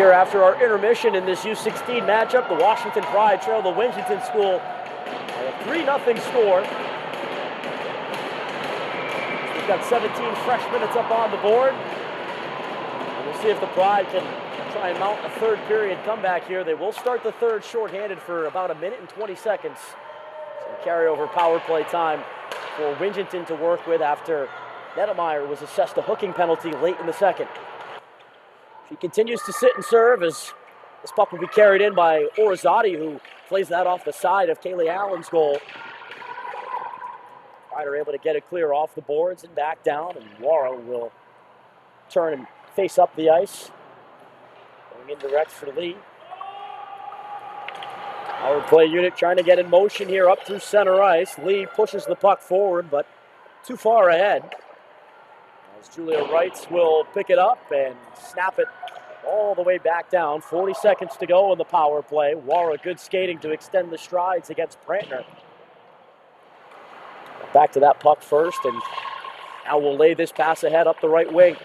here after our intermission in this U16 matchup. The Washington Pride trail the Winchton School by a 3-0 score. We've got 17 fresh minutes up on the board. And we'll see if the Pride can try and mount a third period comeback here. They will start the third shorthanded for about 1 minute and 20 seconds. Some carryover power play time for Winchton to work with after Nettemeyer was assessed a hooking penalty late in the second. She continues to sit and serve as this puck will be carried in by Orizati, who plays that off the side of Kaylee Allen's goal. Pride are able to get it clear off the boards and back down, and Laura will turn and face up the ice. Going indirect for Lee. Power play unit trying to get in motion here up through center ice. Lee pushes the puck forward, but too far ahead. As Julia Wrights will pick it up and snap it all the way back down. 40 seconds to go in the power play. Wara good skating to extend the strides against Brantner. Back to that puck first, and now we'll lay this pass ahead up the right wing.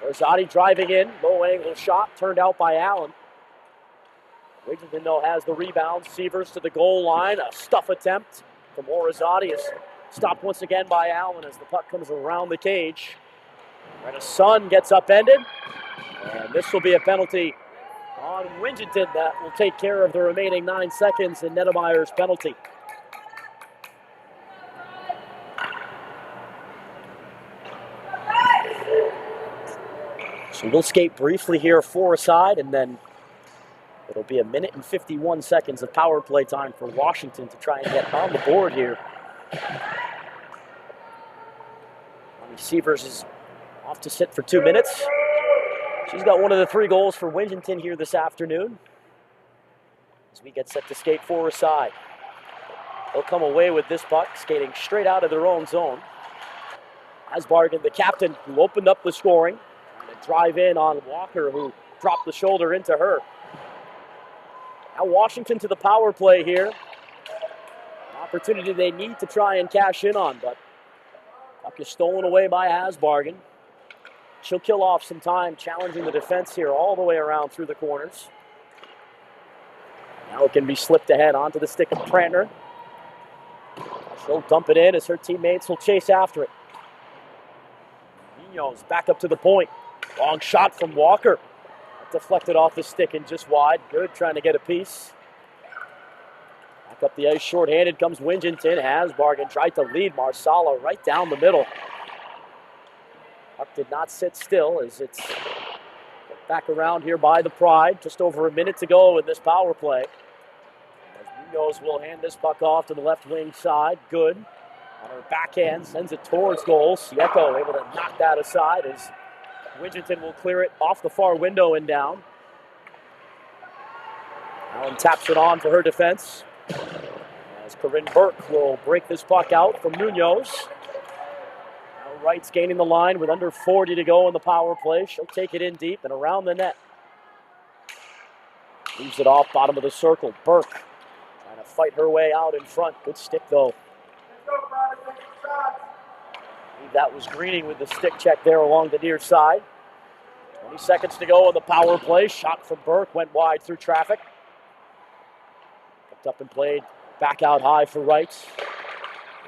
Orizati driving in, low angle shot turned out by Allen. Winchton, though, has the rebound. Sievers to the goal line. A stuff attempt from Orizati is stopped once again by Allen as the puck comes around the cage. Sun gets upended, and this will be a penalty on Winchton that will take care of the remaining 9 seconds in Nettemeyer's penalty. So we'll skate briefly here for a side, and then it'll be 1 minute and 51 seconds of power play time for Washington to try and get on the board here. Sievers is off to sit for 2 minutes. She's got one of the 3 goals for Winchton here this afternoon. As we get set to skate for a side. They'll come away with this puck, skating straight out of their own zone. Asbargen, the captain, who opened up the scoring, trying to drive in on Walker, who dropped the shoulder into her. Now Washington to the power play here. An opportunity they need to try and cash in on, but puck is stolen away by Asbargen. She'll kill off some time challenging the defense here all the way around through the corners. Now it can be slipped ahead onto the stick of Brantner. She'll dump it in as her teammates will chase after it. Munoz back up to the point. Long shot from Walker. Deflected off the stick and just wide. Good, trying to get a piece. Back up the ice, shorthanded comes Winchton. Asbargen tried to lead Marsala right down the middle. Puck did not sit still as it's back around here by the Pride. Just over 1 minute to go in this power play. As Munoz will hand this puck off to the left wing side. Good. On her backhand, sends it towards goal. Sieko able to knock that aside as Winchton will clear it off the far window and down. Allen taps it on for her defense. As Corinne Burke will break this puck out from Munoz. Now Wright's gaining the line with under 40 to go in the power play. She'll take it in deep and around the net. Leaves it off bottom of the circle. Burke trying to fight her way out in front. Good stick though. That was Greening with the stick check there along the near side. 20 seconds to go in the power play. Shot from Burke went wide through traffic. Picked up and played back out high for Wrights.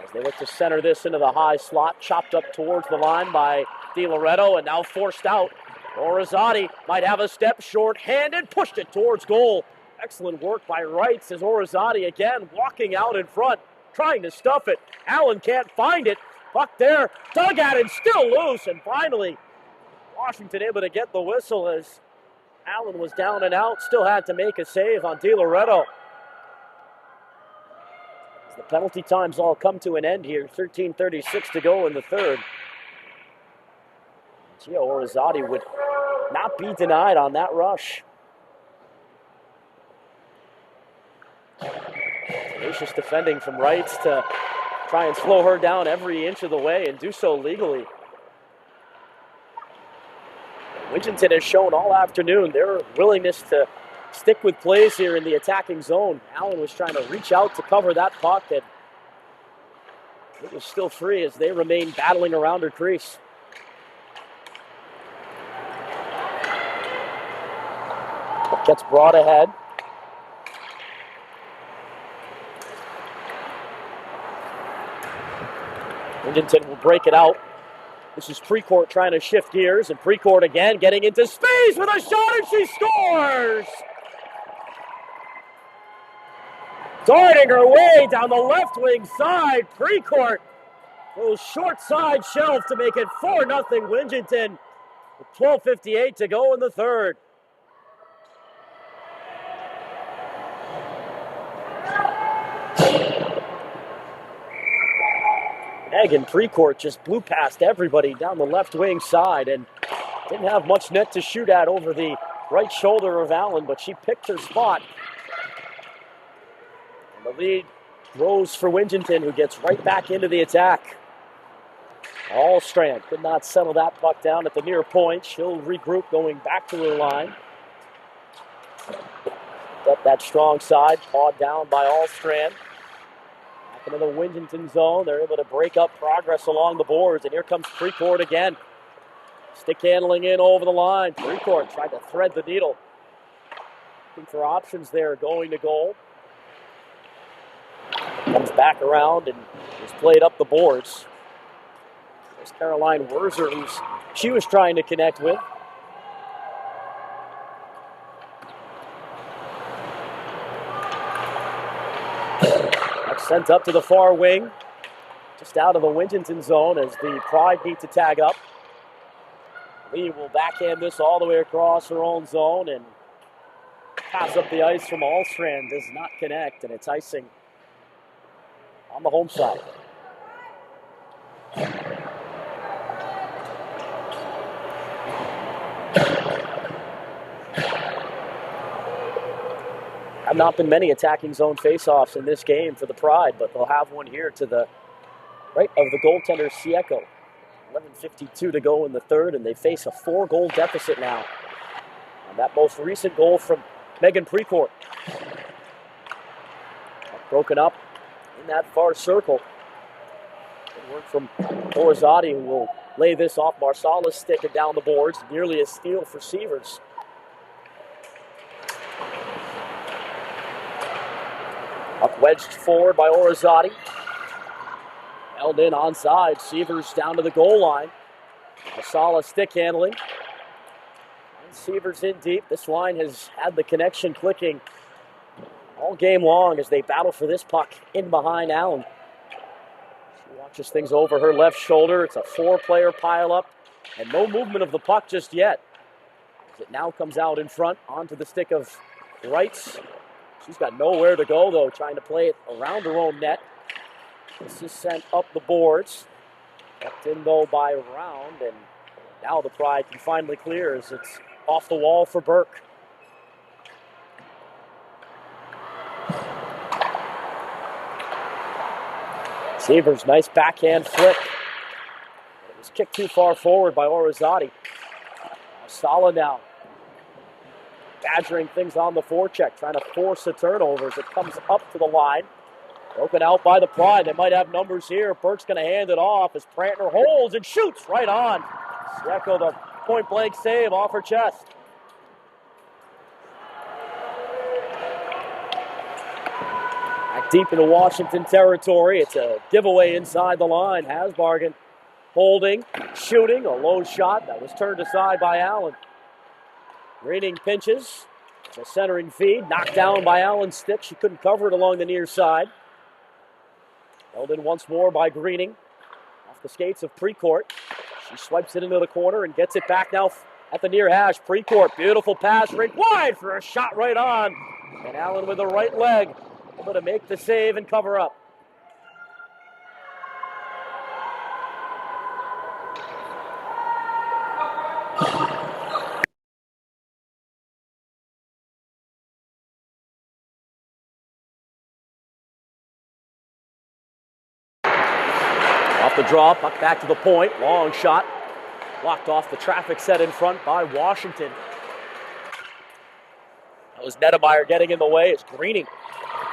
As they look to center this into the high slot. Chopped up towards the line by DiLoretto and now forced out. Orizati might have a step short-handed. Pushed it towards goal. Excellent work by Wrights as Orizati again walking out in front. Trying to stuff it. Allen can't find it. Puck there, dug at and still loose, and finally Washington able to get the whistle as Allen was down and out, still had to make a save on DiLoretto. As the penalty times all come to an end here, 13:36 to go in the third. Gio Orizati would not be denied on that rush. Tenacious defending from Wrights to try and slow her down every inch of the way and do so legally. Winchton has shown all afternoon their willingness to stick with plays here in the attacking zone. Allen was trying to reach out to cover that puck, and it was still free as they remain battling around her crease. Gets brought ahead. Winchton will break it out. This is Precourt trying to shift gears, and Precourt again getting into space with a shot, and she scores! Darting her way down the left wing side, Precourt goes short side shelf to make it 4-0 Winchton with 12:58 to go in the third. Megan Precourt just blew past everybody down the left wing side and didn't have much net to shoot at over the right shoulder of Allen, but she picked her spot. And the lead grows for Winchton, who gets right back into the attack. Allstrand could not settle that puck down at the near point. She'll regroup going back to her line. Up that strong side, pawed down by Allstrand. Back into the Winchton zone. They're able to break up progress along the boards, and here comes Precourt again. Stick handling in over the line. Precourt tried to thread the needle. Looking for options there going to goal. Comes back around and is played up the boards. There's Caroline Werzer, who she was trying to connect with. That's sent up to the far wing. Just out of the Winchton zone as the Pride need to tag up. Lee will backhand this all the way across her own zone and pass up the ice from Allstrand. Does not connect, and it's icing on the home side. Have not been many attacking zone faceoffs in this game for the Pride, but they'll have one here to the right of the goaltender, Sieco. 11:52 to go in the third, and they face a 4-goal deficit now. And that most recent goal from Megan Precourt. Broken up in that far circle. Good work from Orizati, who will lay this off Marsala's stick and down the boards. Nearly a steal for Sievers. Up wedged forward by Orizati. Held in onside. Sievers down to the goal line. Marsala stick handling. And Sievers in deep. This line has had the connection clicking all game long as they battle for this puck in behind Allen. She watches things over her left shoulder. It's a 4-player pileup and no movement of the puck just yet. As it now comes out in front onto the stick of Wrights. She's got nowhere to go, though, trying to play it around her own net. This is sent up the boards. Kept in, though, by Round, and now the Pride can finally clear as it's off the wall for Burke. Sievers, nice backhand flick. It was kicked too far forward by Orizati. Solid now. Badgering things on the forecheck, trying to force a turnover as it comes up to the line. Broken out by the Pride. They might have numbers here. Burke's going to hand it off as Prantner holds and shoots right on. Sieco, the point-blank save off her chest. Back deep into Washington territory. It's a giveaway inside the line. Hasbargen holding, shooting, a low shot that was turned aside by Allen. Greening pinches. It's a centering feed. Knocked down by Allen's stick. She couldn't cover it along the near side. Held in once more by Greening. Off the skates of Precourt. She swipes it into the corner and gets it back now at the near hash. Precourt, beautiful pass, Rink wide for a shot right on. And Allen with the right leg able to make the save and cover up. The draw, puck back to the point, long shot, blocked off the traffic set in front by Washington. That was Nedemeyer getting in the way. It's Greening.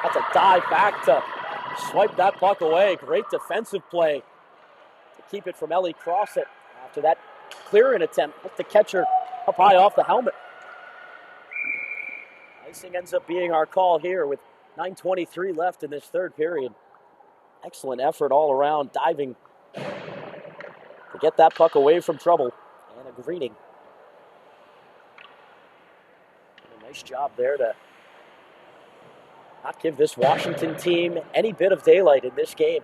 That's a dive back to swipe that puck away. Great defensive play to keep it from Ellie Crossett after that clearing attempt. Looked to catch her up high off the helmet. Icing ends up being our call here with 9:23 left in this third period. Excellent effort all around, diving to get that puck away from trouble. And a greening. A nice job there to not give this Washington team any bit of daylight in this game.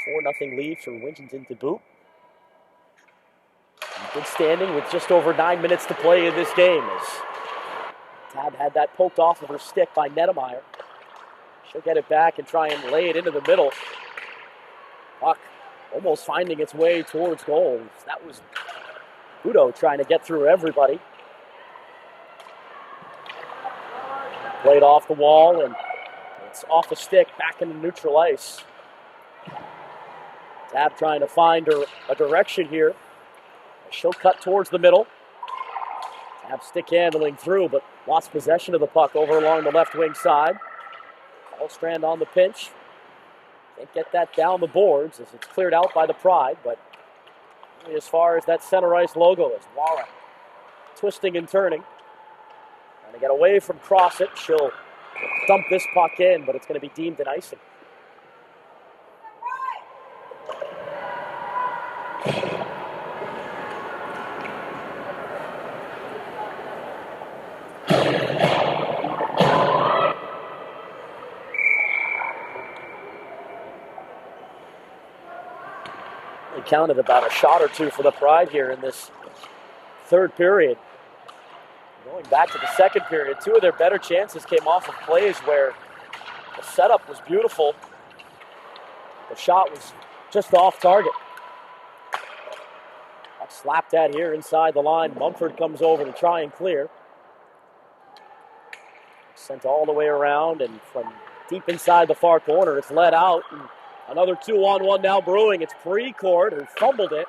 A 4-0 lead for Winchton to boot. Good standing with just over 9 minutes to play in this game as Tab had that poked off of her stick by Nedemeyer. She'll get it back and try and lay it into the middle. Puck almost finding its way towards goal. That was Udo trying to get through everybody. Played off the wall, and it's off the stick, back into neutral ice. Tab trying to find her a direction here. She'll cut towards the middle. Tab stick handling through, but lost possession of the puck over along the left wing side. Allstrand on the pinch. Can't get that down the boards as it's cleared out by the Pride, but only as far as that center ice logo is. Wara twisting and turning. Trying to get away from Crossett. She'll dump this puck in, but it's going to be deemed an icing. They counted about a shot or two for the Pride here in this third period. Going back to the second period, two of their better chances came off of plays where the setup was beautiful. The shot was just off target. Slapped at here inside the line. Mumford comes over to try and clear. Sent all the way around, and from deep inside the far corner, it's let out. And another 2-on-1 now brewing. It's Precourt who fumbled it.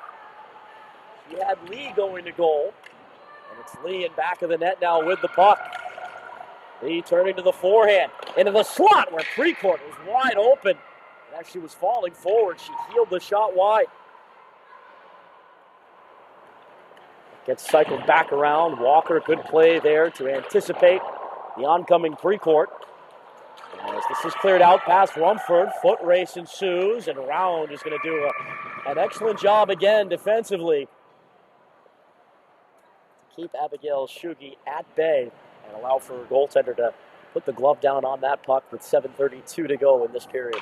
He had Lee going to goal. And it's Lee in back of the net now with the puck. Lee turning to the forehand. Into the slot where Precourt was wide open. And as she was falling forward, she heeled the shot wide. Gets cycled back around. Walker, good play there to anticipate the oncoming Precourt. As this is cleared out past Rumford, foot race ensues, and Round is going to do an excellent job again defensively to keep Abigail Shugi at bay and allow for her goaltender to put the glove down on that puck with 7:32 to go in this period.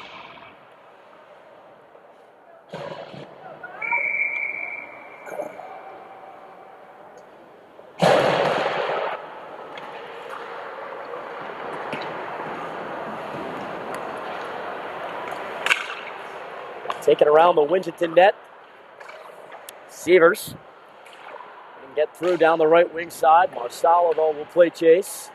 Taken around the Winchton net. Sievers can get through down the right wing side. Marsala, though, will play chase.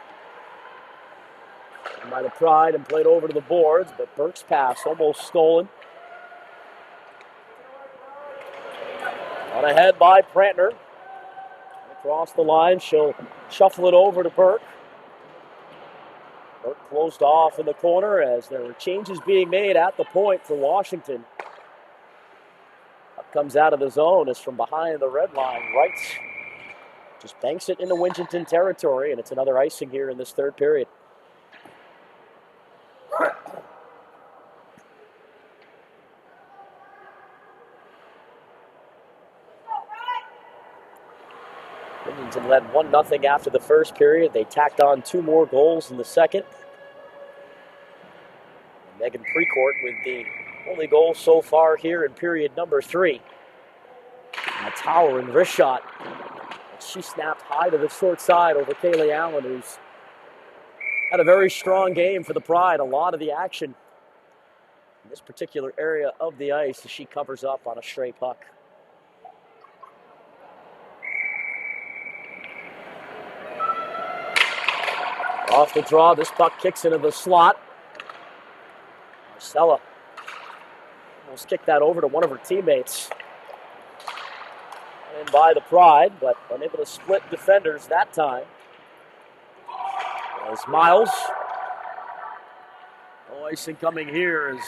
And by the Pride and played over to the boards, but Burke's pass almost stolen. On ahead by Prantner. Across the line, she'll shuffle it over to Burke. Burke closed off in the corner as there were changes being made at the point for Washington. Comes out of the zone is from behind the red line. Wright just banks it into Winchton territory, and it's another icing here in this third period. Winchton led 1-0 after the first period. They tacked on 2 more goals in the second. And Megan Precourt with the only goal so far here in period number 3. And a towering wrist shot. She snapped high to the short side over Kaylee Allen, who's had a very strong game for the Pride. A lot of the action in this particular area of the ice as she covers up on a stray puck. Off the draw, this puck kicks into the slot. Marcella almost kicked that over to one of her teammates. And by the Pride, but unable to split defenders that time. As Miles. No icing coming here as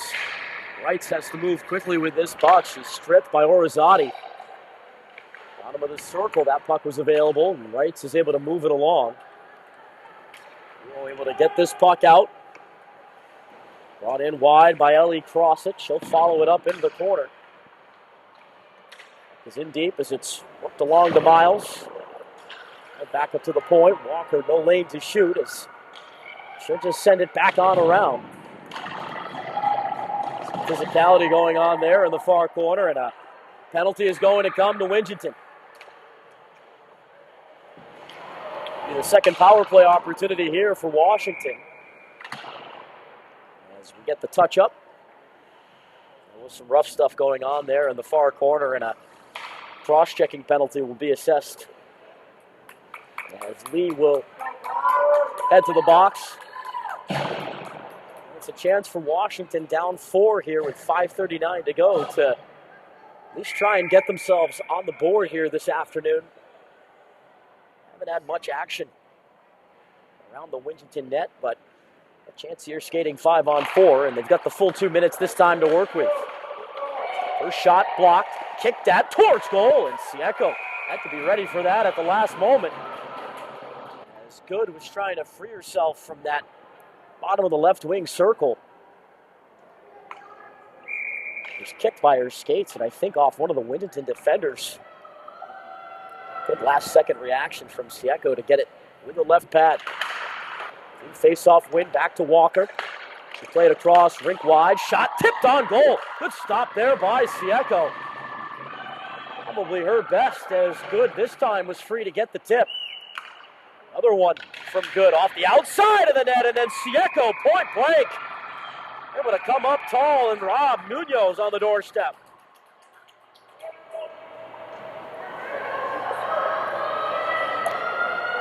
Wrights has to move quickly with this puck. She's stripped by Orizati. Bottom of the circle, that puck was available, and Wrights is able to move it along. Luo able to get this puck out. Brought in wide by Ellie Crossett. She'll follow it up into the corner. Is in deep as it's worked along to Miles. And back up to the point. Walker, no lane to shoot. As she'll just send it back on around. Some physicality going on there in the far corner, and a penalty is going to come to Winchton. The second power play opportunity here for Washington. As we get the touch up. There was some rough stuff going on there in the far corner, and a cross-checking penalty will be assessed. As Lee will head to the box. It's a chance for Washington down 4 here with 5:39 to go to at least try and get themselves on the board here this afternoon. Haven't had much action around the Winchton net, but a chance here skating 5-on-4, and they've got the full 2 minutes this time to work with. First shot blocked, kicked at towards goal, and Sieko had to be ready for that at the last moment. As Good was trying to free herself from that bottom of the left wing circle. It was kicked by her skates, and I think off one of the Winchton defenders. Good last-second reaction from Sieko to get it with the left pad. Face-off win back to Walker. She played across, Rink wide, shot tipped on goal. Good stop there by Sieko. Probably her best, as Good this time was free to get the tip. Another one from Good off the outside of the net, and then Sieko point blank. Able to come up tall and rob Munoz on the doorstep.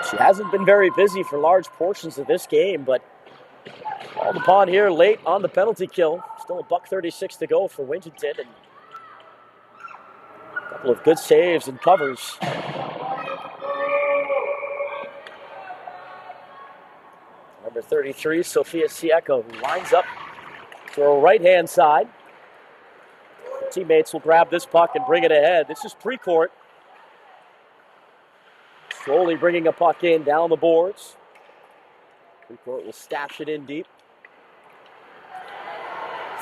She hasn't been very busy for large portions of this game, but called upon here late on the penalty kill. Still a $1:36 to go for Winchton, and a couple of good saves and covers. Number 33, Sophia Sieko, who lines up to her right-hand side. Her teammates will grab this puck and bring it ahead. This is Precourt. Slowly bringing a puck in down the boards. Precourt will stash it in deep.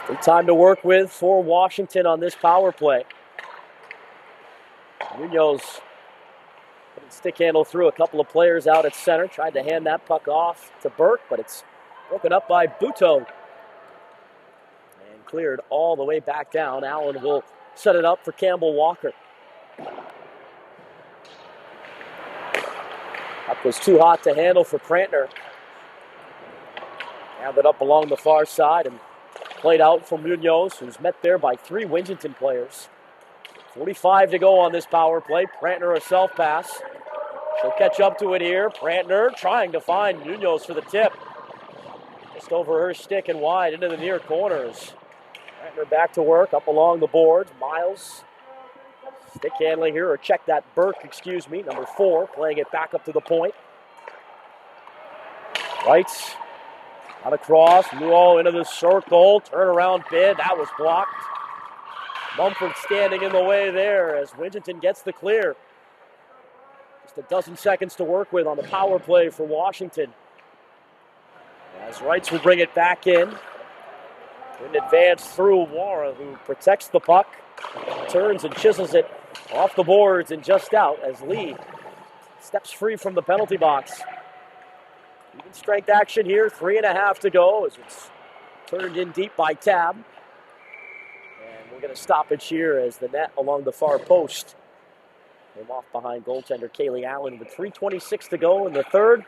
Still time to work with for Washington on this power play. Munoz putting stick handle through a couple of players out at center. Tried to hand that puck off to Burke, but it's broken up by Buto. And cleared all the way back down. Allen will set it up for Campbell Walker. Puck was too hot to handle for Prantner. Handed up along the far side and played out for Munoz, who's met there by 3 Winchton players. 45 to go on this power play. Prantner a self-pass. She'll catch up to it here. Prantner trying to find Munoz for the tip. Just over her stick and wide into the near corners. Prantner back to work, up along the boards. Miles, stick handling here, or check that Burke, excuse me, number 4, playing it back up to the point. Wrights, out across, Luo into the circle, turnaround bid, that was blocked. Mumford standing in the way there as Winchton gets the clear. Just a dozen seconds to work with on the power play for Washington. As Wrights will bring it back in advance through Wara, who protects the puck, turns and chisels it off the boards and just out as Lee steps free from the penalty box. Even strength action here, 3.5 to go as it's turned in deep by Tab. And we're going to stoppage here as the net along the far post came off behind goaltender Kaylee Allen with 3:26 to go in the third.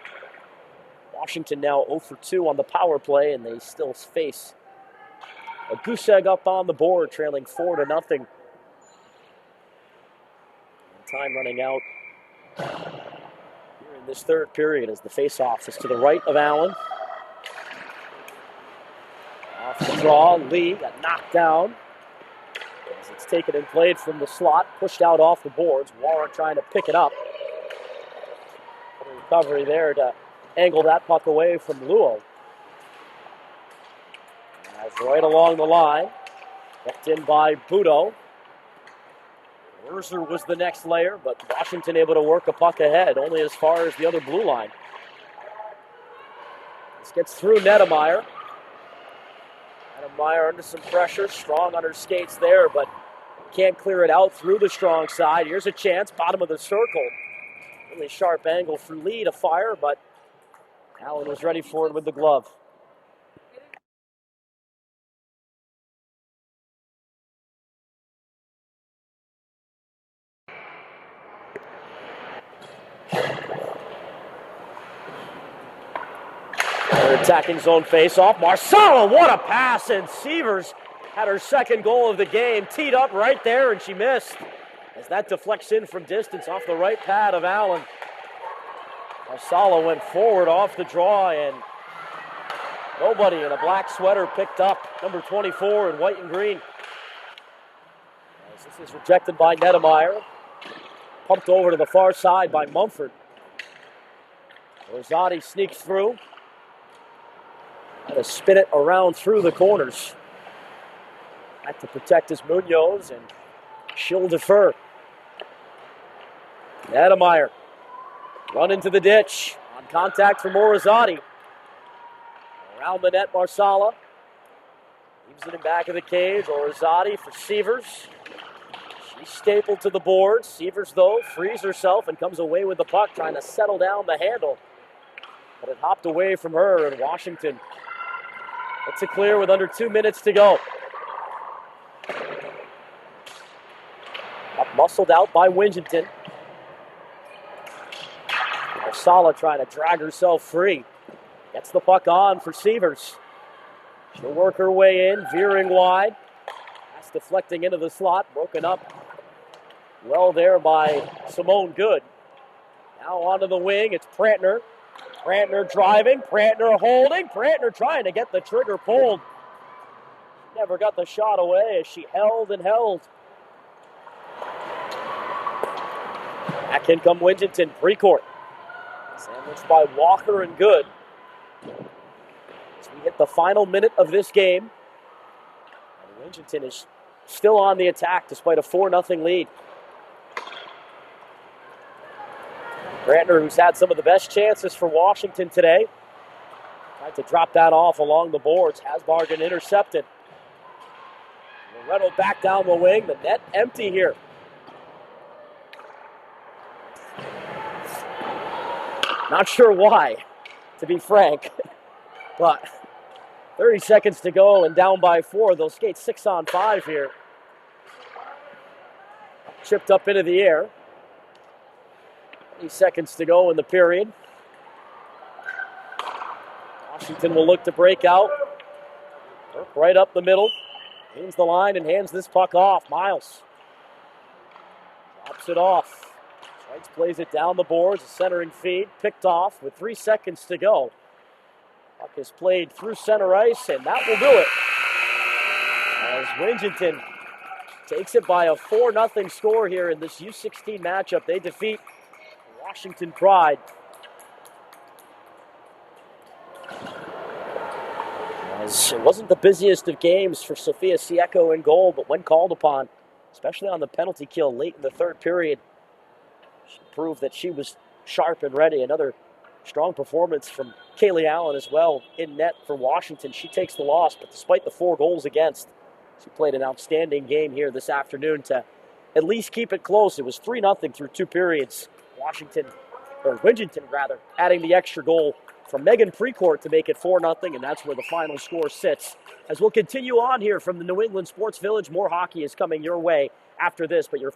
Washington now 0 for 2 on the power play, and they still face a goose egg up on the board, trailing 4-0. Time running out here in this third period as the face-off is to the right of Allen. Off the draw, Lee got knocked down as it's taken and played from the slot, pushed out off the boards. Warren trying to pick it up. Recovery there to angle that puck away from Luo. That's right along the line, kept in by Buto. Mercer was the next layer, but Washington able to work a puck ahead, only as far as the other blue line. This gets through Nedemeyer. Nedemeyer under some pressure, strong on her skates there, but can't clear it out through the strong side. Here's a chance, bottom of the circle. Really sharp angle for Lee to fire, but Allen was ready for it with the glove. They're attacking zone faceoff. Marsala, what a pass, and Severs had her second goal of the game, teed up right there, and she missed. As that deflects in from distance off the right pad of Allen. Marsala went forward off the draw, and nobody in a black sweater picked up number 24 in white and green. As this is rejected by Nedemeyer. Pumped over to the far side by Mumford. Rosati sneaks through. Had to spin it around through the corners. Back to protect his Munoz, and she'll defer. Nedemeyer run into the ditch. On contact from Morizati. Around the net, Marsala. Leaves it in back of the cage. Morizati for Severs. She's stapled to the board. Severs, though, frees herself and comes away with the puck, trying to settle down the handle. But it hopped away from her, and Washington gets it clear with under 2 minutes to go. Up muscled out by Wingington. Marsala trying to drag herself free. Gets the puck on for Severs. She'll work her way in, veering wide. Pass deflecting into the slot, broken up well there by Simone Good. Now onto the wing, it's Prantner. Prantner driving, Prantner holding, Prantner trying to get the trigger pulled. Never got the shot away as she held and held. Back in come Wingington, Precourt. Sandwiched by Walker and Good. As we hit the final minute of this game, and Wingington is still on the attack despite a 4-0 lead. Grantner, who's had some of the best chances for Washington today, tried to drop that off along the boards. Hasbargen intercepted. Loretto back down the wing. The net empty here. Not sure why, to be frank. But 30 seconds to go and down by 4. They'll skate 6-on-5 here. Chipped up into the air. 20 seconds to go in the period. Washington will look to break out. Right up the middle. Gains the line and hands this puck off. Miles drops it off. Schweitz plays it down the boards. A centering feed. Picked off with 3 seconds to go. Puck is played through center ice, and that will do it. As Wingington takes it by a 4-0 score here in this U16 matchup. They defeat Washington Pride. As it wasn't the busiest of games for Sofia Sieco in goal, but when called upon, especially on the penalty kill late in the third period, she proved that she was sharp and ready. Another strong performance from Kaylee Allen as well in net for Washington. She takes the loss, but despite the 4 goals against, she played an outstanding game here this afternoon to at least keep it close. It was 3-0 through 2 periods. Wingington, adding the extra goal from Megan Precourt to make it 4-0, and that's where the final score sits. As we'll continue on here from the New England Sports Village, more hockey is coming your way after this, but your